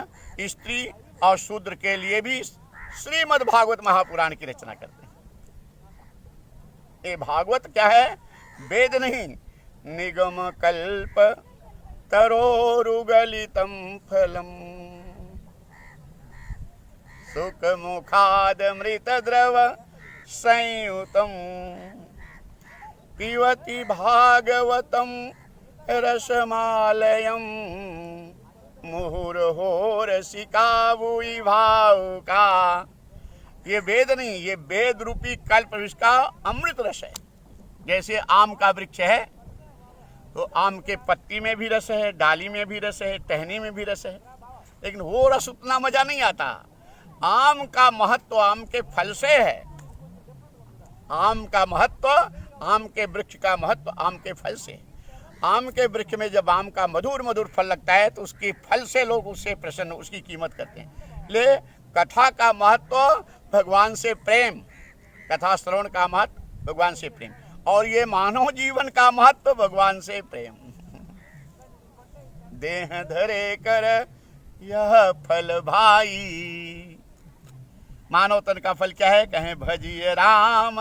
स्त्री और शूद्र के लिए भी श्रीमद् भागवत महापुराण की रचना करते हैं। ये भागवत क्या है? वेद नहीं, निगम कल्प तरोरुगलितम फलम सुख मुखाद मृत द्रव संयुतम पिबति भागवतम रसमालयम मुहुर्हो रसिकावुई भावुका। ये वेद नहीं, ये वेद रूपी कल्प वृक्ष का अमृत रस है। जैसे आम का वृक्ष है तो आम के पत्ती में भी रस है, डाली में भी रस है, टहनी में भी रस है, लेकिन वो रस उतना मजा नहीं आता। आम का महत्व आम के फल से है। आम का महत्व, आम के वृक्ष का महत्व आम के फल से। आम के वृक्ष में जब आम का मधुर मधुर फल लगता है तो उसके फल से लोग उससे प्रसन्न, उसकी कीमत करते हैं। ले कथा का महत्व भगवान से प्रेम, कथा श्रवण का महत्व भगवान से प्रेम, और ये मानव जीवन का महत्व भगवान से प्रेम। देह धरे कर यह फल भाई। मानव तन का फल क्या है? कहें भजिए राम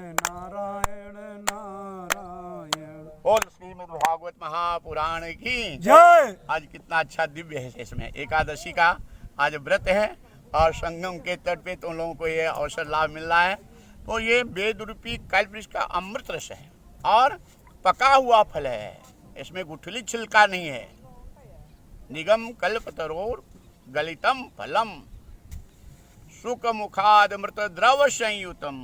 भागवत महापुराण की जय। आज कितना अच्छा दिव्य है इसमें। एकादशी का आज व्रत है और संगम के तट पे तुम लोगों को ये अवसर लाभ मिल रहा है। तो ये वेद रूपी कल्पवृक्ष का अमृत रस है और पका हुआ फल है, इसमें गुठली छिलका नहीं है। निगम कल्पतरोर गलितम फलम सुख मुखाद अमृत द्रव संयुतम।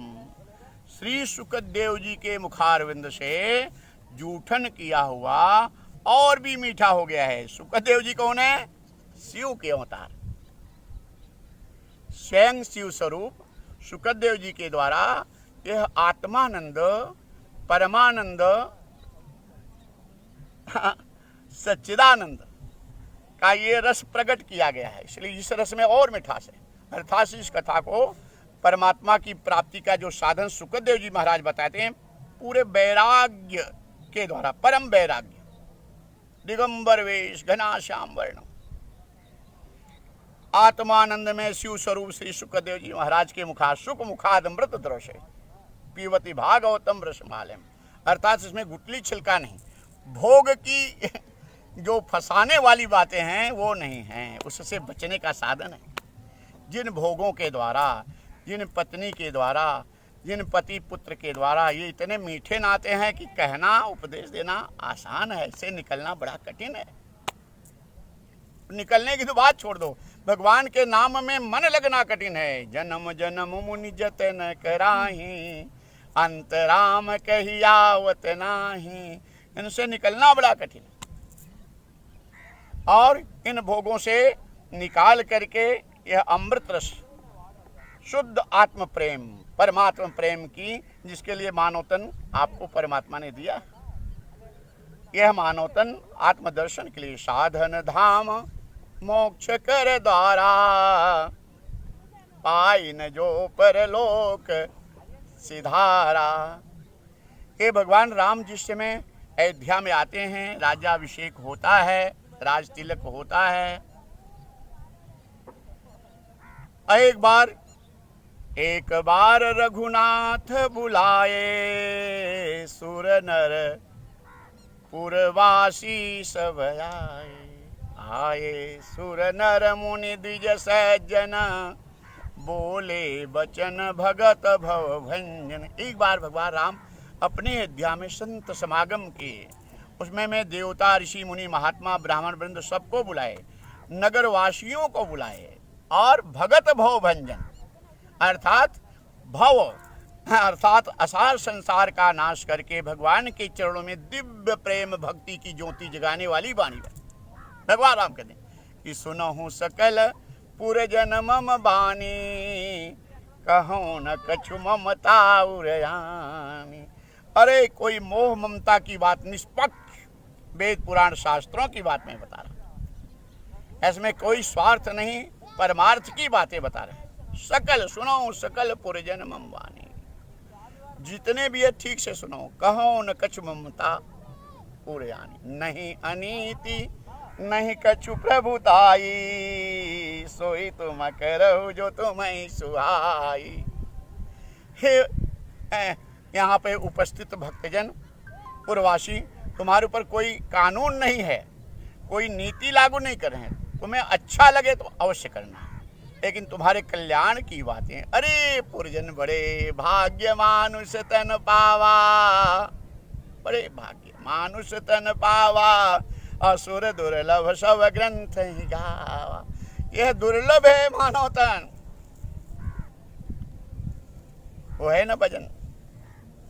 श्री सुखदेव जी के मुखारविंद से जूठन किया हुआ और भी मीठा हो गया है। सुखदेव जी कौन है? शिव के अवतार, स्वयं शिव स्वरूप सुखदेव जी के द्वारा यह आत्मानंद परमानंद सच्चिदानंद का ये रस प्रकट किया गया है। इसलिए इस रस में और मिठास है। अर्थात इस कथा को परमात्मा की प्राप्ति का जो साधन सुखदेव जी महाराज बताते हैं, पूरे वैराग्य के द्वारा, परम वैराग्य, दिगंबर वेश घना श्याम वर्ण, आत्मानंद में शिव स्वरूप श्री सुखदेव जी महाराज के मुखा सुख मुखाद अमृत द्रवसे पीवती भागवतम रसमालयम। अर्थात इसमें गुटली छिलका नहीं, भोग की जो फंसाने वाली बातें हैं वो नहीं हैं, उससे बचने का साधन है। जिन भोगों के द्वारा, जिन पत्नी के द्वारा, जिन पति पुत्र के द्वारा ये इतने मीठे नाते हैं कि कहना उपदेश देना आसान है, इससे निकलना बड़ा कठिन है। निकलने की तो बात छोड़ दो, भगवान के नाम में मन लगना कठिन है। जन्म जन्म मुनि जतन कराही, अंतराम कही आवत नाही। इनसे निकलना बड़ा कठिन है और इन भोगों से निकाल करके यह अमृत रस, शुद्ध आत्म प्रेम, परमात्मा प्रेम की, जिसके लिए मानव तन आपको परमात्मा ने दिया, यह मानव तन आत्मदर्शन के लिए साधन धाम मोक्ष कर द्वारा पाई न जो परलोक सिधारा। ये भगवान राम जिस समय अयोध्या में आते हैं, राज्याभिषेक होता है, राज तिलक होता है, एक बार रघुनाथ बुलाए, सुर नर पुरवासी सब आए। सुर नर मुनि द्विज सज्जन, बोले बचन भगत भव भंजन। एक बार भगवान राम अपने अयोध्या में संत समागम किए, उसमें मैं देवता ऋषि मुनि महात्मा ब्राह्मण वृंद सबको बुलाए, नगर वासियों को बुलाए और भगत भव भंजन अर्थात भव अर्थात असार संसार का नाश करके भगवान के चरणों में दिव्य प्रेम भक्ति की ज्योति जगाने वाली वाणी है। भगवान राम कहते हैं कि सुनहु सकल पुरजन मम बानी, कहो न कछु ममता उरयानी। अरे कोई मोह ममता की बात, निष्पक्ष वेद पुराण शास्त्रों की बात मैं बता रहा, इसमें कोई स्वार्थ नहीं, परमार्थ की बातें बता रहे हैं। सकल सुनो सकल पुरजन मम वाणी, जितने भी है ठीक से सुनो। कहो न कछु ममता उरयानी, नहीं अनीति नहीं कछु प्रभुताई, सोई तुम करहु जो तुम्हें सुहाई। हे यहाँ पे उपस्थित भक्तजन पुरवासी, तुम्हारे ऊपर कोई कानून नहीं है, कोई नीति लागू नहीं कर रहे हैं, तुम्हें अच्छा लगे तो अवश्य करना, लेकिन तुम्हारे कल्याण की बातें। अरे पुरजन बड़े भाग्य मानुष तन पावा, बड़े भाग्य मानुष तन पावा, असुर दुर्लभ सब ग्रंथ ही गावा। यह दुर्लभ है मानव तन, वो है न भजन।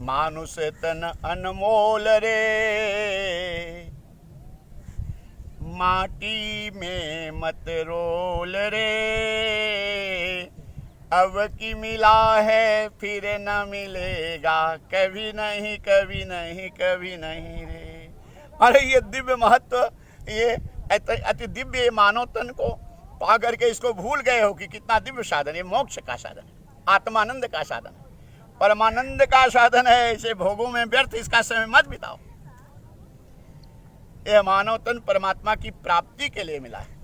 मानुष तन अनमोल रे, माटी में मत रोल रे, अब की मिला है फिर न मिलेगा, कभी नहीं कभी नहीं कभी नहीं रे। अरे ये दिव्य महत्व, ये अति दिव्य मानव तन को पा करके इसको भूल गए हो कि कितना दिव्य साधन, ये मोक्ष का साधन है, आत्मानंद का साधन है, परमानंद का साधन है। इसे भोगों में व्यर्थ इसका समय मत बिताओ। यह मानव तन परमात्मा की प्राप्ति के लिए मिला है।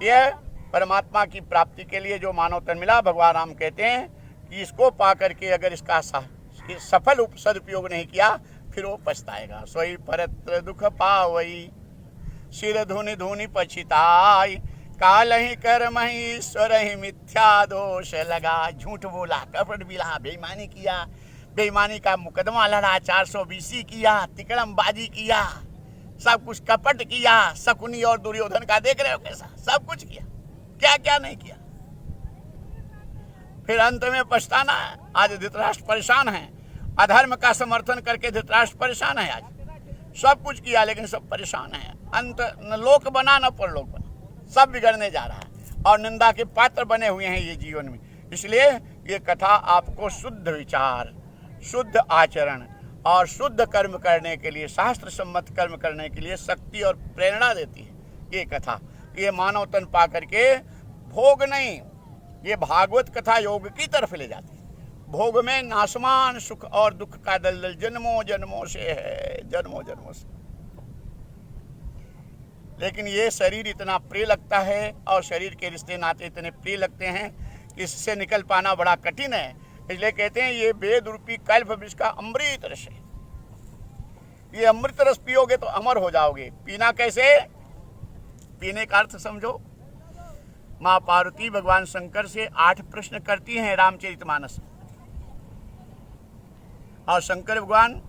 यह परमात्मा की प्राप्ति के लिए जो मानव तन मिला, भगवान राम कहते हैं कि इसको पा करके अगर इसका सफल सदुपयोग नहीं किया फिर वो पछताएगा। सोई परत्र दुख पावई, सिर धुनि धुनि पछिताई, काल ही कर्म ही ईश्वर ही मिथ्या दोष लगा। झूठ बोला, कपट बिला, बेईमानी किया, बेईमानी का मुकदमा लड़ा, 420 किया, तिकड़मबाजी किया, सब कुछ कपट किया, शकुनी और दुर्योधन का देख रहे हो कैसा, सब कुछ किया, क्या क्या नहीं किया। फिर अंत में पछताना है। आज धृतराष्ट्र परेशान है, अधर्म का समर्थन करके धृतराष्ट्र परेशान है। आज सब कुछ किया लेकिन सब परेशान है। अंत न लोक बना न परलोक बना, सब बिगड़ने जा रहा है और निंदा के पात्र बने हुए हैं ये जीवन में। इसलिए ये कथा आपको शुद्ध विचार, शुद्ध आचरण और शुद्ध कर्म करने के लिए, शास्त्र सम्मत कर्म करने के लिए शक्ति और प्रेरणा देती है ये कथा। ये मानव तन पा करके भोग नहीं, ये भागवत कथा योग की तरफ ले जाती है। भोग में नासमान सुख और दुख का दलदल जन्मों जन्मों से है, जन्मों जन्मों से। लेकिन ये शरीर इतना प्रिय लगता है और शरीर के रिश्ते नाते इतने प्रिय लगते हैं कि इससे निकल पाना बड़ा कठिन है। इसलिए कहते हैं ये वेद रूपी कल्प वृक्ष का अमृत रस है। ये अमृत रस पियोगे तो अमर हो जाओगे। पीना कैसे? पीने का अर्थ समझो। माँ पार्वती भगवान शंकर से 8 प्रश्न करती हैं रामचरितमानस में, और शंकर भगवान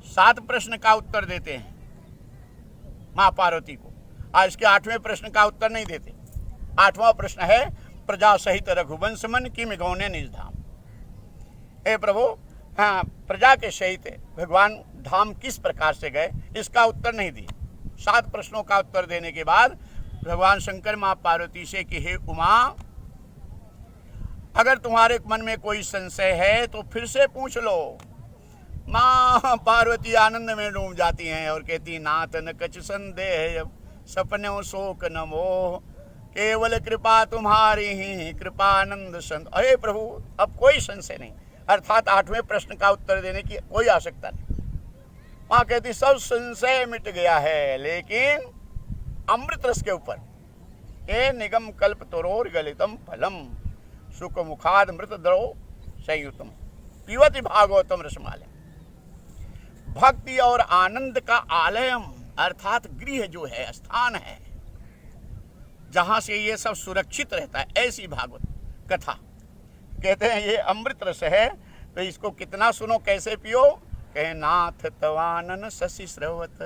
7 प्रश्न का उत्तर देते हैं माँ पार्वती को, और इसके 8वें प्रश्न का उत्तर नहीं देते। 8वां प्रश्न है, प्रजा सहित रघुवंश मन किम गौने निज धाम। हे प्रभु, हाँ, प्रजा के सहित भगवान धाम किस प्रकार से गए, इसका उत्तर नहीं दिए। 7 प्रश्नों का उत्तर देने के बाद भगवान शंकर माँ पार्वती से कि हे उमा, अगर तुम्हारे मन में कोई संशय है तो फिर से पूछ लो। माँ पार्वती आनंद में डूब जाती हैं और कहती, नाथ न कछ संदेह, सपनों शोक न मोह, केवल कृपा तुम्हारी ही कृपानंद संत। अरे प्रभु, अब कोई संशय नहीं, अर्थात 8वें प्रश्न का उत्तर देने की कोई आवश्यकता नहीं। माँ कहती, सब संशय मिट गया है, लेकिन अमृत रस के ऊपर ये निगम कल्प तरोर गलितम फलम सुख मुखाद मृत द्रव संयुतम पीवति भागवतम रसमालय। भक्ति और आनंद का आलयम अर्थात गृह जो है, स्थान है, जहां से ये सब सुरक्षित रहता है, ऐसी भागवत कथा। कहते हैं ये अमृत रस है, तो इसको कितना सुनो, कैसे पियो। कहे, नाथ तवानन शशि स्रवत,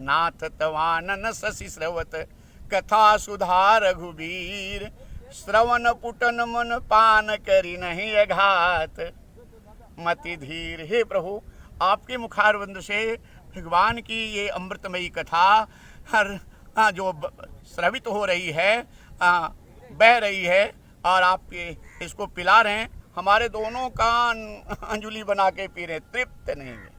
नाथ तवानन शशि स्रवत, कथा सुधा रघुबीर, श्रवण पुटन मन पान करी नहीं अघात, मति धीर। हे प्रभु, आपके मुखारविंद से भगवान की ये अमृतमयी कथा हर जो श्रवित हो रही है, बह रही है, और आपके इसको पिला रहे हैं। हमारे दोनों कान अंजुली बना के पी रहे, तृप्त नहीं है।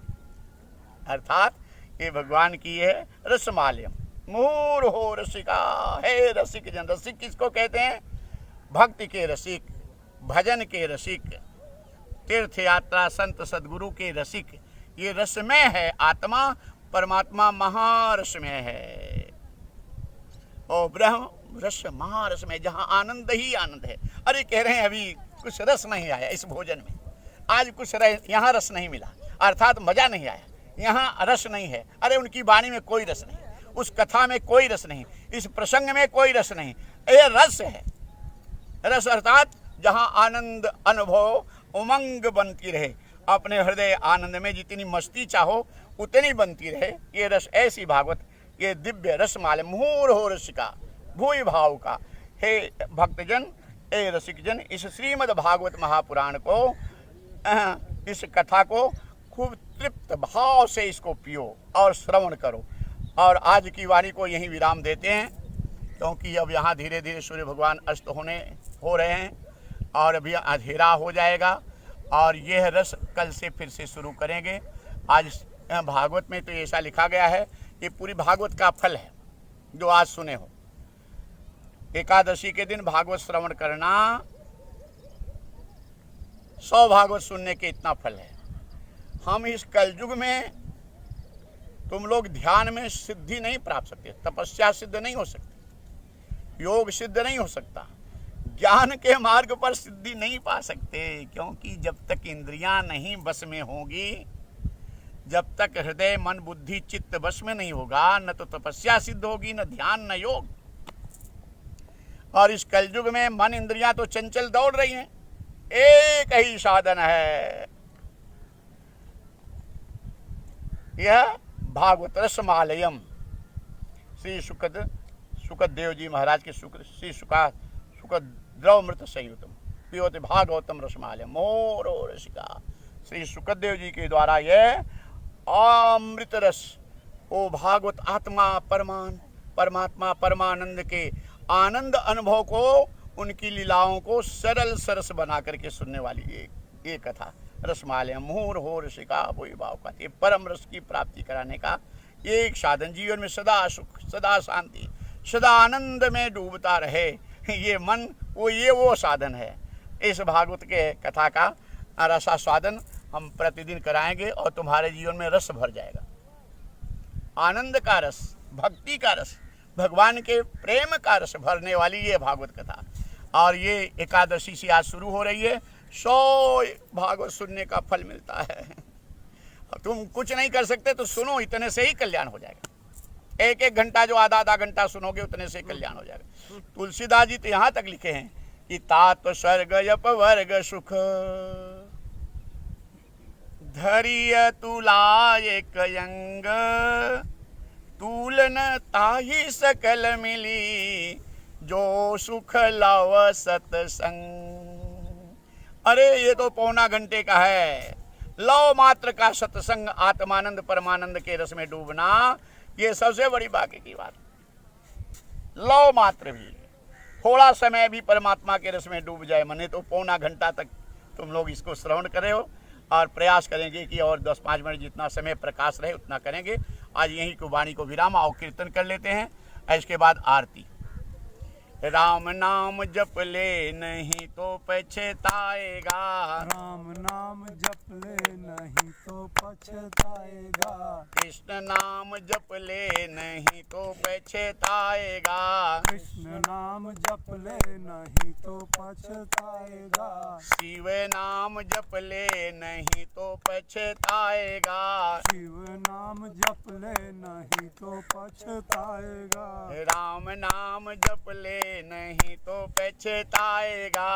अर्थात ये भगवान की है रसमालयम। मूर हो रसिका, हे रसिक जन। रसिक किसको कहते हैं? भक्ति के रसिक, भजन के रसिक, तीर्थ यात्रा संत सदगुरु के रसिक। ये रसमय है आत्मा, परमात्मा महारसमय है। और ब्रह्म रस महारसमय, जहाँ आनंद ही आनंद है। अरे कह रहे हैं अभी कुछ रस नहीं आया इस भोजन में, आज कुछ यहाँ रस नहीं मिला, अर्थात मजा नहीं आया, यहाँ रस नहीं है। अरे उनकी वाणी में कोई रस नहीं, उस कथा में कोई रस नहीं, इस प्रसंग में कोई रस नहीं। ये रस है। रस अर्थात जहाँ आनंद अनुभव उमंग बनती रहे, अपने हृदय आनंद में जितनी मस्ती चाहो उतनी बनती रहे। ये रस, ऐसी भागवत, ये दिव्य रसमालय। मुहूर हो रसिका, भूय भाव का। हे भक्तजन, हे रसिकजन, इस श्रीमद् भागवत महापुराण को, इस कथा को खूब तृप्त भाव से इसको पियो और श्रवण करो। और आज की वाणी को यहीं विराम देते हैं, क्योंकि अब यहाँ धीरे धीरे सूर्य भगवान अस्त हो रहे हैं और अभी अंधेरा हो जाएगा। और यह रस कल से फिर से शुरू करेंगे। आज भागवत में तो ऐसा लिखा गया है, ये पूरी भागवत का फल है जो आज सुने हो। एकादशी के दिन भागवत श्रवण करना, 100 भागवत सुनने के इतना फल है। हम इस कलयुग में, तुम लोग ध्यान में सिद्धि नहीं प्राप्त सकते, तपस्या सिद्ध नहीं हो सकती, योग सिद्ध नहीं हो सकता, ज्ञान के मार्ग पर सिद्धि नहीं पा सकते, क्योंकि जब तक इंद्रियां नहीं बस में होंगी जब तक हृदय मन बुद्धि चित्त वश में नहीं होगा, न तो तपस्या सिद्ध होगी, न ध्यान, न योग। और इस कलयुग में मन इंद्रियां तो चंचल दौड़ रही हैं, एक ही साधन है, यह भागवत रसमालयम। श्री सुखदेव जी महाराज के श्री सुखद्रवमृत संयुतम पिबत भागवतम रसमालयम मोरो रसिका। श्री सुखदेव जी के द्वारा यह अमृत रस, ओ भागवत आत्मा परमात्मा परमानंद के आनंद अनुभव को, उनकी लीलाओं को सरल सरस बना करके सुनने वाली ये कथा रसमालय मुहूर हो रसिका वही भाव का, ये परम रस की प्राप्ति कराने का एक साधन। जीवन में सदा सुख, सदा शांति, सदा आनंद में डूबता रहे ये मन, वो साधन है। इस भागवत के कथा का रसास्वादन हम प्रतिदिन कराएंगे और तुम्हारे जीवन में रस भर जाएगा, आनंद का रस, भक्ति का रस, भगवान के प्रेम का रस भरने वाली ये भागवत कथा। और ये एकादशी से आज शुरू हो रही है, 100 भागवत सुनने का फल मिलता है। तुम कुछ नहीं कर सकते तो सुनो, इतने से ही कल्याण हो जाएगा। एक एक घंटा जो आधा घंटा सुनोगे उतने से कल्याण हो जाएगा। तुलसीदास जी तो यहाँ तक लिखे हैं कि तात स्वर्ग यप वर्ग सुख धरिय तुलाय कयंग तूलन ताहि सकल मिली जो सुख लव सतसंग। अरे ये तो पौना घंटे का है, लव मात्र का सत्संग, आत्मानंद परमानंद के रस में डूबना, ये सबसे बड़ी बाकी की बात। लव मात्र भी, थोड़ा समय भी परमात्मा के रस में डूब जाए मने तो पौना घंटा तक तुम लोग इसको श्रवण करे हो। और प्रयास करेंगे कि और 10-5 मिनट जितना समय प्रकाश रहे उतना करेंगे। आज यहीं को वाणी को विराम और कीर्तन कर लेते हैं, इसके बाद आरती। राम नाम जप ले नहीं तो पछताएगा, राम नाम जप ले नहीं तो पछताएगा, कृष्ण नाम जप ले नहीं तो पछताएगा, कृष्ण नाम जप ले नहीं तो पछताएगा, शिव नाम जप ले नहीं तो पछताएगा, शिव नाम जप ले नहीं तो पछताएगा, राम नाम जप ले नहीं तो पछताएगा,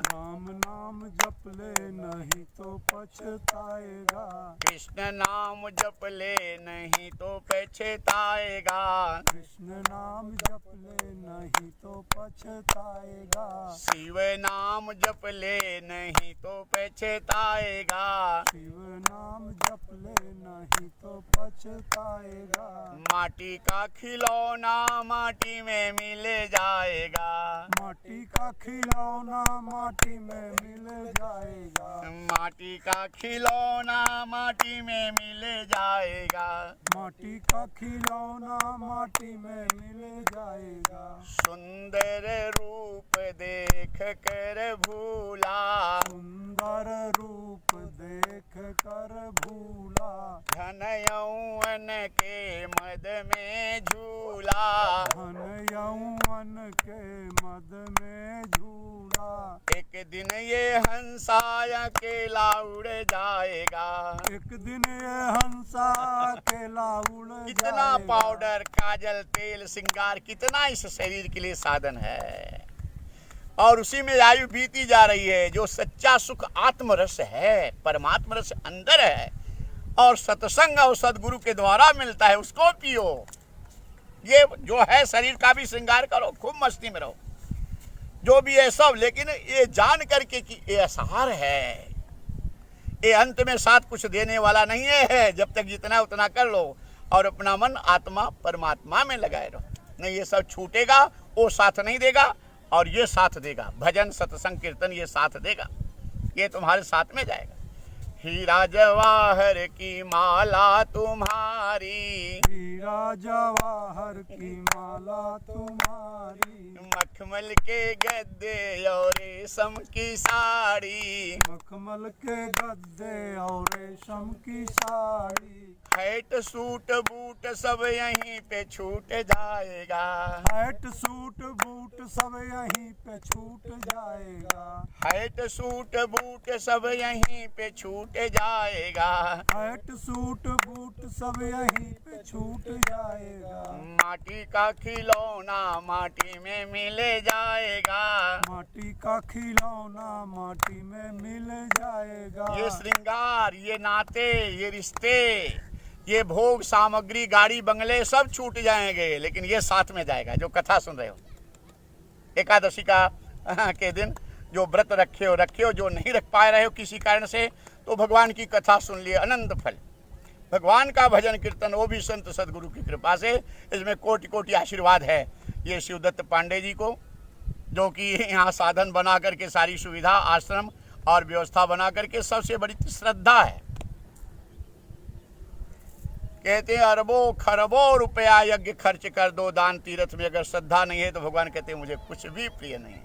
राम नाम जप ले नहीं तो पछताएगा, कृष्ण नाम जप ले नहीं तो पछताएगा, कृष्ण नाम जप ले नहीं तो पछताएगा, शिव नाम जप ले नहीं तो पछताएगा, शिव नाम जप ले नहीं तो पछताएगा, माटी का खिलौना माटी में मिल जाएगा, माटी का खिलौना माटी में मिल जाएगा, माटी का खिलौना माटी में मिल जाएगा, माटी का खिलौना माटी में मिल जाएगा, सुंदर रूप देख कर भूला, सुंदर रूप देख कर भूला, धन यौवन के मद में झूला, धन यौवन के मद में झूला, एक दिन ये हंसा अकेला उड़ जाएगा, एक दिन ये हंसा अकेला उड़ कितना जाएगा। पाउडर काजल तेल श्रृंगार कितना इस शरीर के लिए साधन है, और उसी में आयु बीती जा रही है। जो सच्चा सुख आत्मरस है, परमात्मा रस अंदर है, और सत्संग और सदगुरु के द्वारा मिलता है, उसको पियो। ये जो है शरीर का भी श्रृंगार करो, खूब मस्ती में रहो, जो भी है सब, लेकिन ये जान करके कि ये आसार है, ये अंत में साथ कुछ देने वाला नहीं है। जब तक जितना उतना कर लो और अपना मन आत्मा परमात्मा में लगाए रहो, नहीं ये सब छूटेगा, वो साथ नहीं देगा और ये साथ देगा। भजन सत्संग कीर्तन ये साथ देगा, ये तुम्हारे साथ में जाएगा। हीरा जवाहर की माला तुम्हारी, हीरा हीरा जवाहर की माला तुम्हारी, मखमल के गद्दे और रेशम की साड़ी, मखमल के गद्दे और रेशम की साड़ी, हैट सूट बूट सब यहीं पे छूट जाएगा, हैट सूट बूट सब यहीं पे छूट जाएगा, हैट सूट बूट सब यहीं पे छूट जाएगा, हैट सूट बूट सब यहीं पे छूट जाएगा, माटी का खिलौना माटी में मिल जाएगा, माटी का खिलौना माटी में मिल जाएगा। ये श्रृंगार, ये नाते, ये रिश्ते, ये भोग सामग्री, गाड़ी बंगले सब छूट जाएंगे, लेकिन ये साथ में जाएगा। जो कथा सुन रहे हो एकादशी का के दिन, जो व्रत रखे हो, जो नहीं रख पा रहे हो किसी कारण से, तो भगवान की कथा सुन लिए, अनंत फल। भगवान का भजन कीर्तन, वो भी संत सदगुरु की कृपा से, इसमें कोटि कोटि आशीर्वाद है। ये शिवदत्त पांडे जी को, जो कि यहाँ साधन बना करके सारी सुविधा, आश्रम और व्यवस्था बना करके, सबसे बड़ी श्रद्धा है। कहते हैं अरबों खरबों रुपया यज्ञ खर्च कर दो दान तीर्थ में, अगर श्रद्धा नहीं है तो भगवान कहते हैं मुझे कुछ भी प्रिय नहीं है।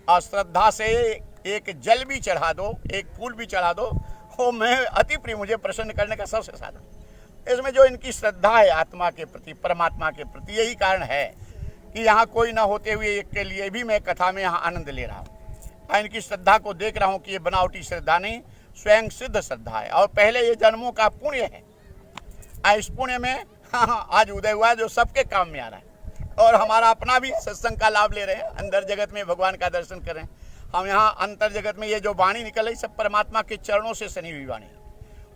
और श्रद्धा से एक जल भी चढ़ा दो, एक फूल भी चढ़ा दो, वो मैं अति प्रिय, मुझे प्रसन्न करने का सबसे साधन। इसमें जो इनकी श्रद्धा है आत्मा के प्रति, परमात्मा के प्रति, यही कारण है कि यहाँ कोई ना होते हुए एक के लिए भी मैं कथा में यहाँ आनंद ले रहा हूँ। इनकी श्रद्धा को देख रहा हूँ कि ये बनावटी श्रद्धा नहीं, स्वयं सिद्ध श्रद्धा है, और पहले ये जन्मों का पुण्य है। इस पुण्य में आज उदय हुआ जो सबके काम में आ रहा है, और हमारा अपना भी सत्संग का लाभ ले रहे हैं। अंदर जगत में भगवान का दर्शन कर रहे हैं हम, यहाँ अंतर जगत में ये जो वाणी निकल रही सब परमात्मा के चरणों से सनी हुई वाणी,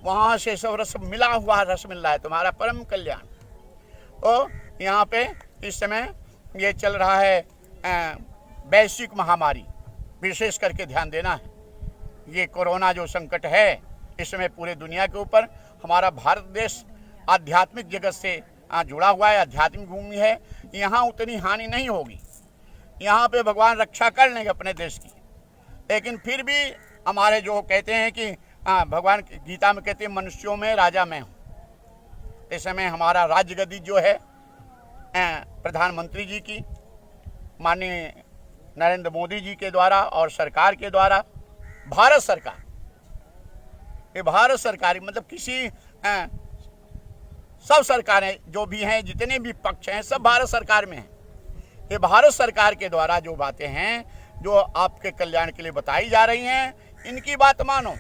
वहाँ से सब रस मिला हुआ रस मिल रहा है, तुम्हारा परम कल्याण। तो यहाँ पे इस समय ये चल रहा है वैश्विक महामारी, विशेष करके ध्यान देना है। ये कोरोना जो संकट है, इस समय पूरे दुनिया के ऊपर, हमारा भारत देश आध्यात्मिक जगत से जुड़ा हुआ है, आध्यात्मिक भूमि है, यहाँ उतनी हानि नहीं होगी, यहाँ पे भगवान रक्षा कर लेंगे अपने देश की। लेकिन फिर भी हमारे जो कहते हैं कि भगवान गीता में कहते हैं मनुष्यों में राजा मैं हूँ। इस समय हमारा राज्य गद्दी जो है प्रधानमंत्री जी की, माननीय नरेंद्र मोदी जी के द्वारा और सरकार के द्वारा, भारत सरकार, ये भारत सरकार मतलब किसी सब सरकारें जो भी हैं, जितने भी पक्ष हैं, सब भारत सरकार में हैं। ये भारत सरकार के द्वारा जो बातें हैं, जो आपके कल्याण के लिए बताई जा रही हैं, इनकी बात मानो।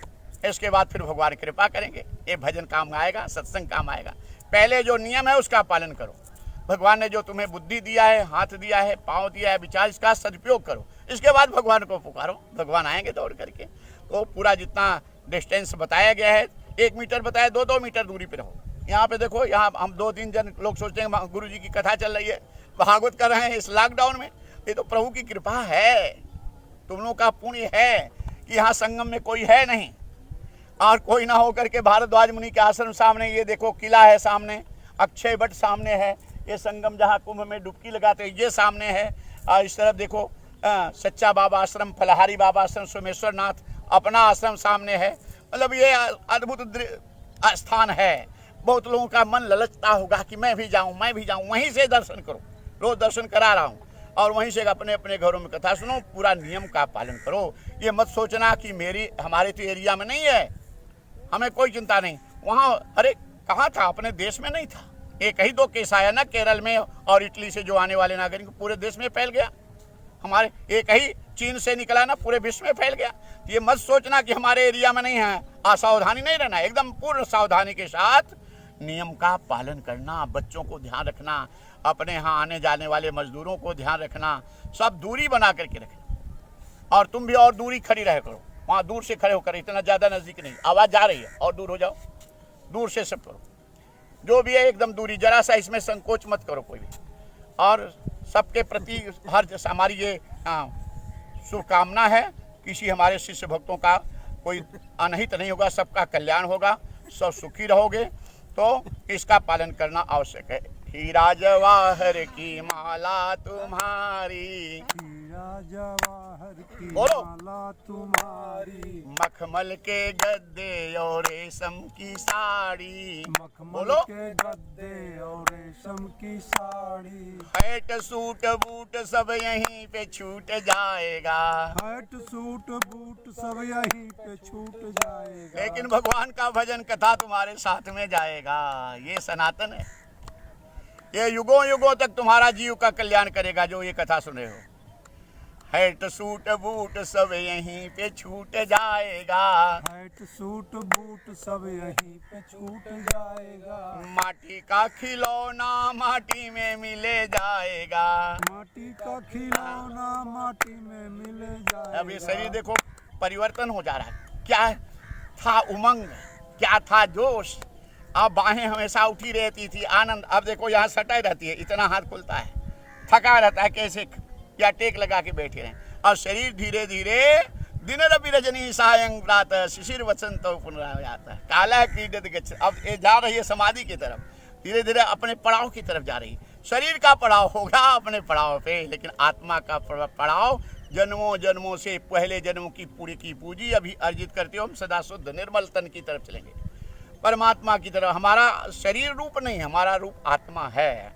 इसके बाद फिर भगवान कृपा करेंगे, ये भजन काम आएगा, सत्संग काम आएगा। पहले जो नियम है उसका पालन करो। भगवान ने जो तुम्हें बुद्धि दिया है, हाथ दिया है, पाँव दिया है, विचार, इसका सदुपयोग करो। इसके बाद भगवान को पुकारो, भगवान आएंगे दौड़ करके। तो पूरा जितना डिस्टेंस बताया गया है, 1 मीटर बताया, 2-2 मीटर दूरी पर रहो। यहाँ पे देखो, यहाँ हम 2-3 जन लोग सोचते हैं गुरु जी की कथा चल रही है, भागवत कर रहे हैं इस लॉकडाउन में। ये तो प्रभु की कृपा है, तुम लोगों का पुण्य है कि यहाँ संगम में कोई है नहीं, और कोई ना होकर के भारद्वाज मुनि के आश्रम सामने, ये देखो किला है सामने, अक्षय वट सामने है, ये संगम जहाँ कुंभ में डुबकी लगाते हैं ये सामने है, और इस तरफ देखो सच्चा बाबा आश्रम, फलहारी बाबा आश्रम, सोमेश्वर नाथ अपना आश्रम सामने है। मतलब ये अद्भुत स्थान है। बहुत लोगों का मन ललचता होगा कि मैं भी जाऊं, वहीं से दर्शन करो। रोज दर्शन करा रहा हूं, और वहीं से अपने अपने घरों में कथा सुनो। पूरा नियम का पालन करो। ये मत सोचना कि हमारे तो एरिया में नहीं है, हमें कोई चिंता नहीं। वहाँ अरे कहाँ था, अपने देश में नहीं था। एक ही 2 केस आया ना केरल में, और इटली से जो आने वाले नागरिक पूरे देश में फैल गया। हमारे एक ही चीन से निकला ना, पूरे विश्व में फैल गया। ये मत सोचना कि हमारे एरिया में नहीं है, असावधानी नहीं रहना, एकदम पूर्ण सावधानी के साथ नियम का पालन करना, बच्चों को ध्यान रखना, अपने यहाँ आने जाने वाले मजदूरों को ध्यान रखना, सब दूरी बना करके रखना। और तुम भी और दूरी खड़ी रह करो, वहाँ दूर से खड़े होकर, इतना ज़्यादा नज़दीक नहीं, आवाज़ जा रही है और दूर हो जाओ, दूर से सब करो। जो भी है एकदम दूरी, जरा सा इसमें संकोच मत करो कोई भी। और सबके प्रति हमारी ये शुभकामना है, किसी हमारे शिष्य भक्तों का कोई अनहित नहीं होगा, सबका कल्याण होगा, सब सुखी रहोगे। तो इसका पालन करना आवश्यक है। हीरा जवाहर की माला तुम्हारी, हीरा जवाहर की बोलो। माला तुम्हारी, मखमल के गद्दे और रेशम की साड़ी, मखमल बोलो। के गद्दे और रेशम की साड़ी, हैट सूट बूट सब यहीं पे छूट जाएगा। हैट सूट बूट सब यहीं पे छूट जाएगा। लेकिन भगवान का भजन कथा तुम्हारे साथ में जाएगा। ये सनातन है, ये युगों युगों तक तुम्हारा जीव का कल्याण करेगा जो ये कथा सुने हो। हैट सूट बूट सब यहीं पे छूट जाएगा। हैट सूट बूट सब यहीं पे छूट जाएगा। माटी का खिलौना माटी में मिले जाएगा। माटी का खिलौना माटी में मिल जाएगा। अब ये शरीर देखो परिवर्तन हो जा रहा है। क्या था उमंग, क्या था जोश, अब बाहें हमेशा उठी रहती थी, आनंद, अब देखो यहाँ सटाई रहती है, इतना हाथ खुलता है, थका रहता है, कैसे या टेक लगा के बैठे रहें। और शरीर धीरे धीरे दिन रवि रजनी सायं प्रातः शिशिर वसंत पुनरायात काला क्रीडत गच्छ। अब ये जा रही है समाधि की तरफ, धीरे धीरे अपने पड़ाव की तरफ जा रही है। शरीर का पड़ाव होगा अपने पड़ाव पे, लेकिन आत्मा का पड़ाव जन्मों जन्मों से पहले जन्मों की पूरी की पूंजी अभी अर्जित करते हो। हम सदा शुद्ध निर्मल तन की तरफ चलेंगे, परमात्मा की तरफ। हमारा शरीर रूप नहीं, हमारा रूप आत्मा है।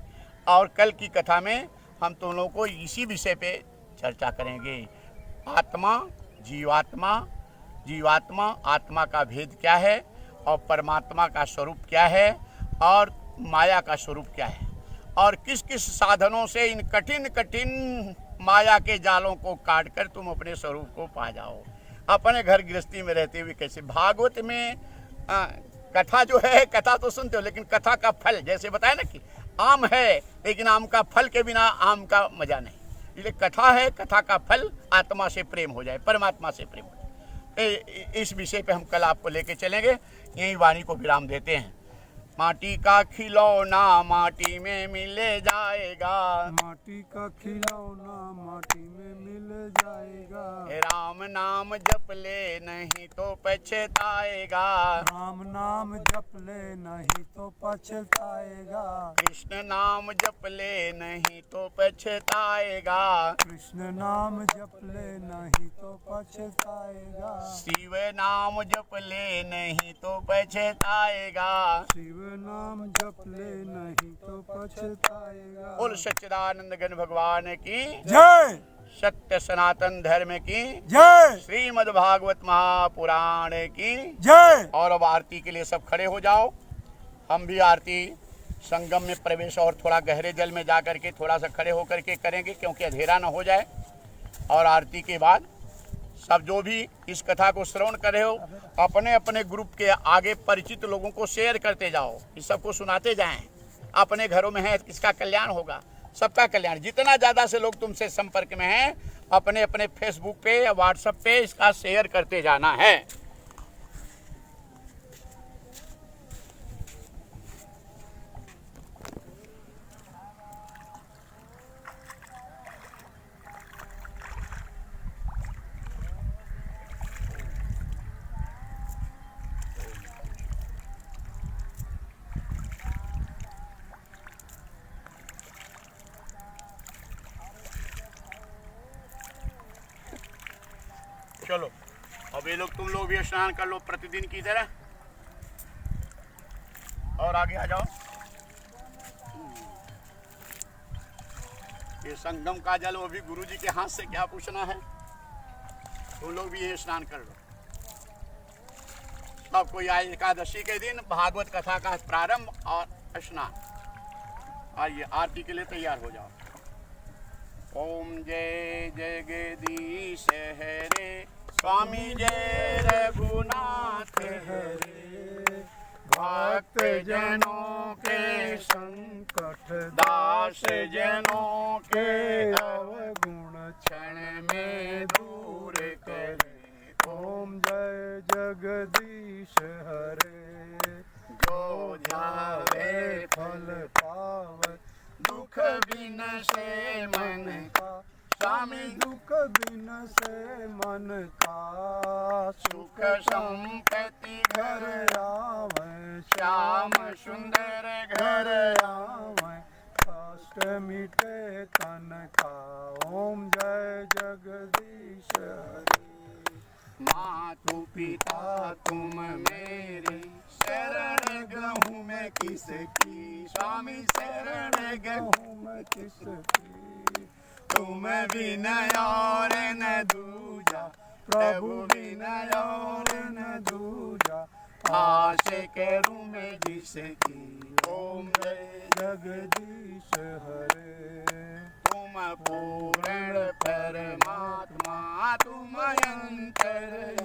और कल की कथा में हम तुम लोगों को इसी विषय पे चर्चा करेंगे। आत्मा, जीवात्मा, जीवात्मा आत्मा का भेद क्या है, और परमात्मा का स्वरूप क्या है, और माया का स्वरूप क्या है, और किस किस साधनों से इन कठिन कठिन माया के जालों को काट कर तुम अपने स्वरूप को पा जाओ। अपने घर गृहस्थी में रहते हुए कैसे। भागवत में कथा जो है, कथा तो सुनते हो, लेकिन कथा का फल, जैसे बताया ना कि आम है लेकिन आम का फल के बिना आम का मजा नहीं, इसलिए कथा है, कथा का फल आत्मा से प्रेम हो जाए, परमात्मा से प्रेम हो जाए। इस विषय पे हम कल आपको लेके चलेंगे। यही वाणी को विराम देते हैं। माटी का खिलौना माटी में मिले जाएगा। माटी का खिलौना माटी में मिल जाएगा। राम नाम जप ले नहीं तो पछताएगा। राम नाम जप ले नहीं तो पछताएगा। कृष्ण नाम जप ले नहीं तो पछताएगा। कृष्ण नाम जप ले नहीं तो पछताएगा। शिव नाम जप ले नहीं तो पछताएगा। शिव नाम जप ले नहीं तो पछताएगा। बोल सच्चिदानंद घन भगवान की जय। सत्य सनातन धर्म की जय। श्रीमद् भागवत महापुराण की जय। और अब आरती के लिए सब खड़े हो जाओ। हम भी आरती संगम में प्रवेश और थोड़ा गहरे जल में जा करके थोड़ा सा खड़े होकर के करेंगे, क्योंकि अंधेरा न हो जाए। और आरती के बाद सब जो भी इस कथा को श्रवण कर रहे हो, अपने अपने ग्रुप के आगे परिचित लोगों को शेयर करते जाओ, इस सबको सुनाते जाएं। अपने घरों में है, किसका कल्याण होगा, सबका कल्याण। जितना ज़्यादा से लोग तुमसे संपर्क में हैं, अपने अपने फेसबुक पे या व्हाट्सएप पे इसका शेयर करते जाना है। चलो अब ये लोग, तुम लोग भी स्नान कर लो प्रतिदिन की तरह, और आगे आ जाओ। ये संगम का जल वो भी गुरुजी के हाथ से, क्या पूछना है, तुम लोग भी ये स्नान कर लो। सब कोई आज एकादशी के दिन भागवत कथा का प्रारंभ और स्नान। आइए आरती के लिए तैयार हो जाओ। ओम जय जगदीश हरे, स्वामी जय रघुनाथ हरे। भक्त जनों के संकट दास जनों के अवगुण क्षण में दूर करे। ओम जय जगदीश हरे। जो जावे फल पावे दुख बिन से मन का। स्वामी दुख बिन से मन का। सुख संपत्ति घर घर आवे श्याम सुंदर घर आवे। कष्ट मिटे तन का। ओम जय जगदीश हरे। मातु पिता तुम मेरे, शरण गहूँ मैं किसकी। स्वामी शरण गहूँ मैं किसकी। तुम विनय और न दूजा, प्रभु विनय और न दूजा। आश करूँ मैं जिसकी। ओम जय जगदीश हरे। तुम पूर्ण परमात्मा, तुम अंतर्यामी।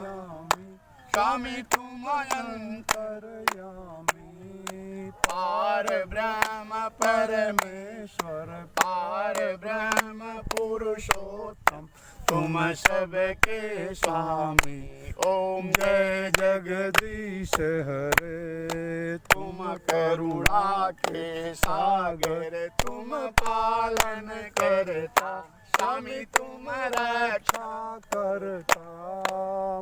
यामी स्वामी तुम अंतर यामी। पार ब्रह्म परमेश्वर, ईश्वर पार ब्रह्म पुरुषोत्तम, तुम सबके स्वामी। ओम जय जगदीश हरे। तुम करुणा के सागर, तुम पालन करता। स्वामी तुम रक्षा करता।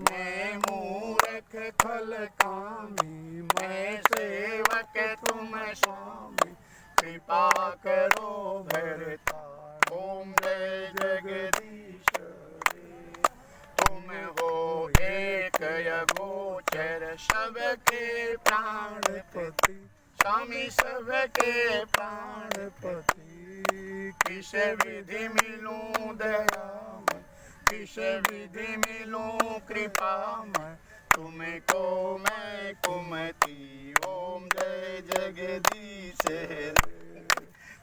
मैं मूर्ख खल कामी, मैं सेवक तुम स्वामी। कृपा करो भरता। ओम जय जगदीश हरे। तुम हो एक अगोचर, सबके प्राणपति। स्वामी सबके प्राणपति। किस विधि मिलूं दया मैं, किस विधि मिलूं कृपा मैं। तुमको मैं कुमति। ओम जय जगदीश हरे।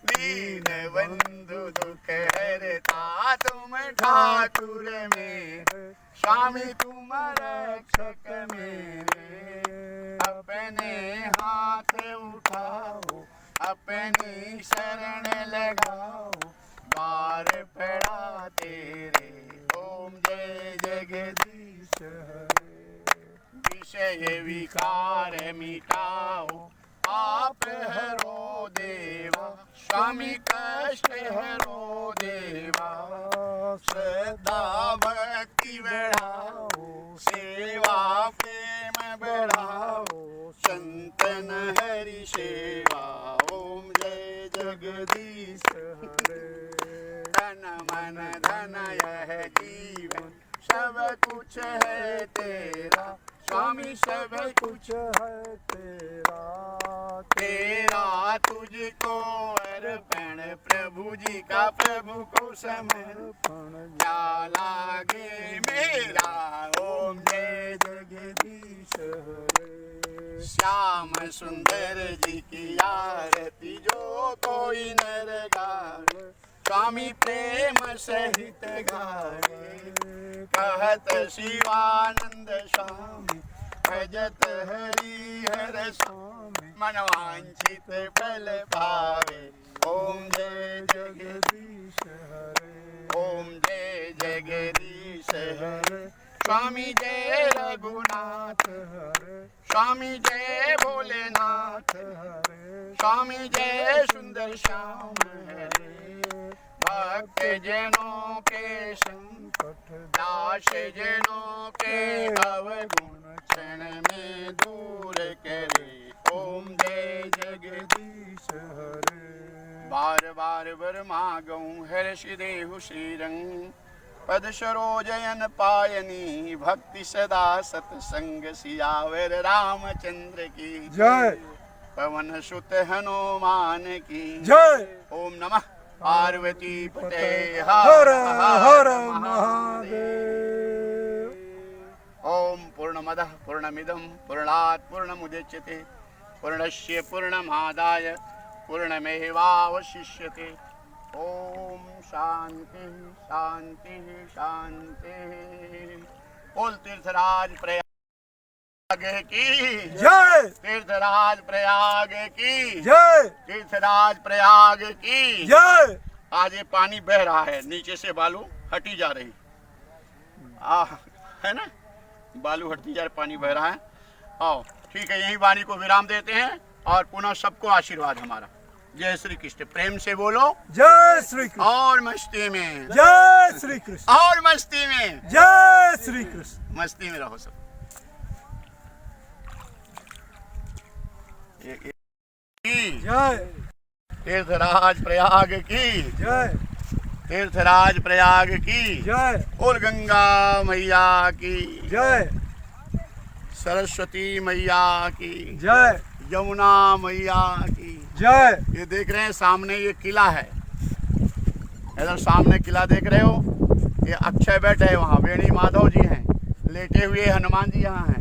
दीन बंधु दुख हरता, तुम ठाकुर मेरे। स्वामी तुम रक्षक मेरे। अपने हाथ उठाओ, अपनी शरण लगाओ। द्वार पड़ा तेरे। ओम जय जगदीश हरे। विषय विकार मिटाओ, आप हरो देवा। स्वामी कष्ट हरो देवा। श्रद्धा भक्ति बढ़ाओ, सेवा प्रेम बढ़ाओ। संतन हरि सेवा। ओम जय जगदीश हरे। तन मन धन यह जीवन, सब कुछ है तेरा। स्वामी सब कुछ है तेरा। तेरा तुझको अर्पण, प्रभु जी का प्रभु को समर्पण। क्या लागे मेरा। ओम जय जगदीश हरे। श्याम सुंदर जी की आरती जो कोई नर गावे। स्वामी प्रेम सहित गावे। कहत शिवानंद स्वामी, भजत हरि हर स्वामी। मनवांछित फल पावे। ओम जय जगदीश हरे। ओम जय जगदीश हरे। स्वामी जय रघुनाथ, हरे। स्वामी जय भोलेनाथ। हरे। स्वामी जय सुंदर श्याम हरे। भक्त जनों के संकट, दास जनों के अवगुण, क्षण में दूर करे। ओम जय जगदीश हरे। बार बार वर मागऊं, हर्ष देहु श्रीरंग। पद सरोजयन पायनी, भक्ति सदा सतसंग। सियावर रामचंद्र की जय। पवन सुत हनुमान की जय। ओम नमः पार्वती पते हर हर महादेव। ओम पूर्णमदः पूर्णमिदं पूर्णात् पूर्णमुदच्यते पूर्णस्य पूर्णमादाय पूर्णमेवावशिष्यते। ओम शांति शांति शांति। बोल तीर्थराज प्रयाग की जय। तीर्थराज प्रयाग की जय। तीर्थराज प्रयाग की जय। आज ये पानी बह रहा है, नीचे से बालू हटी जा रही है ना, बालू हटती जा रही, पानी बह रहा है। आओ ठीक है, यही वाणी को विराम देते हैं और पुनः सबको आशीर्वाद हमारा। जय श्री कृष्ण। प्रेम से बोलो जय श्री कृष्ण। और मस्ती में जय श्री कृष्ण। और मस्ती में जय श्री कृष्ण। मस्ती में रहो सब। जय। तीर्थराज प्रयाग की जय, तीर्थराज प्रयाग की जय, बोल गंगा मैया की जय, सरस्वती मैया की जय, यमुना मैया की जय। ये देख रहे हैं सामने ये किला है, इधर सामने किला देख रहे हो, ये अक्षय बेट है, वहाँ वेणी माधव जी हैं, लेटे हुए हनुमान जी यहाँ हैं।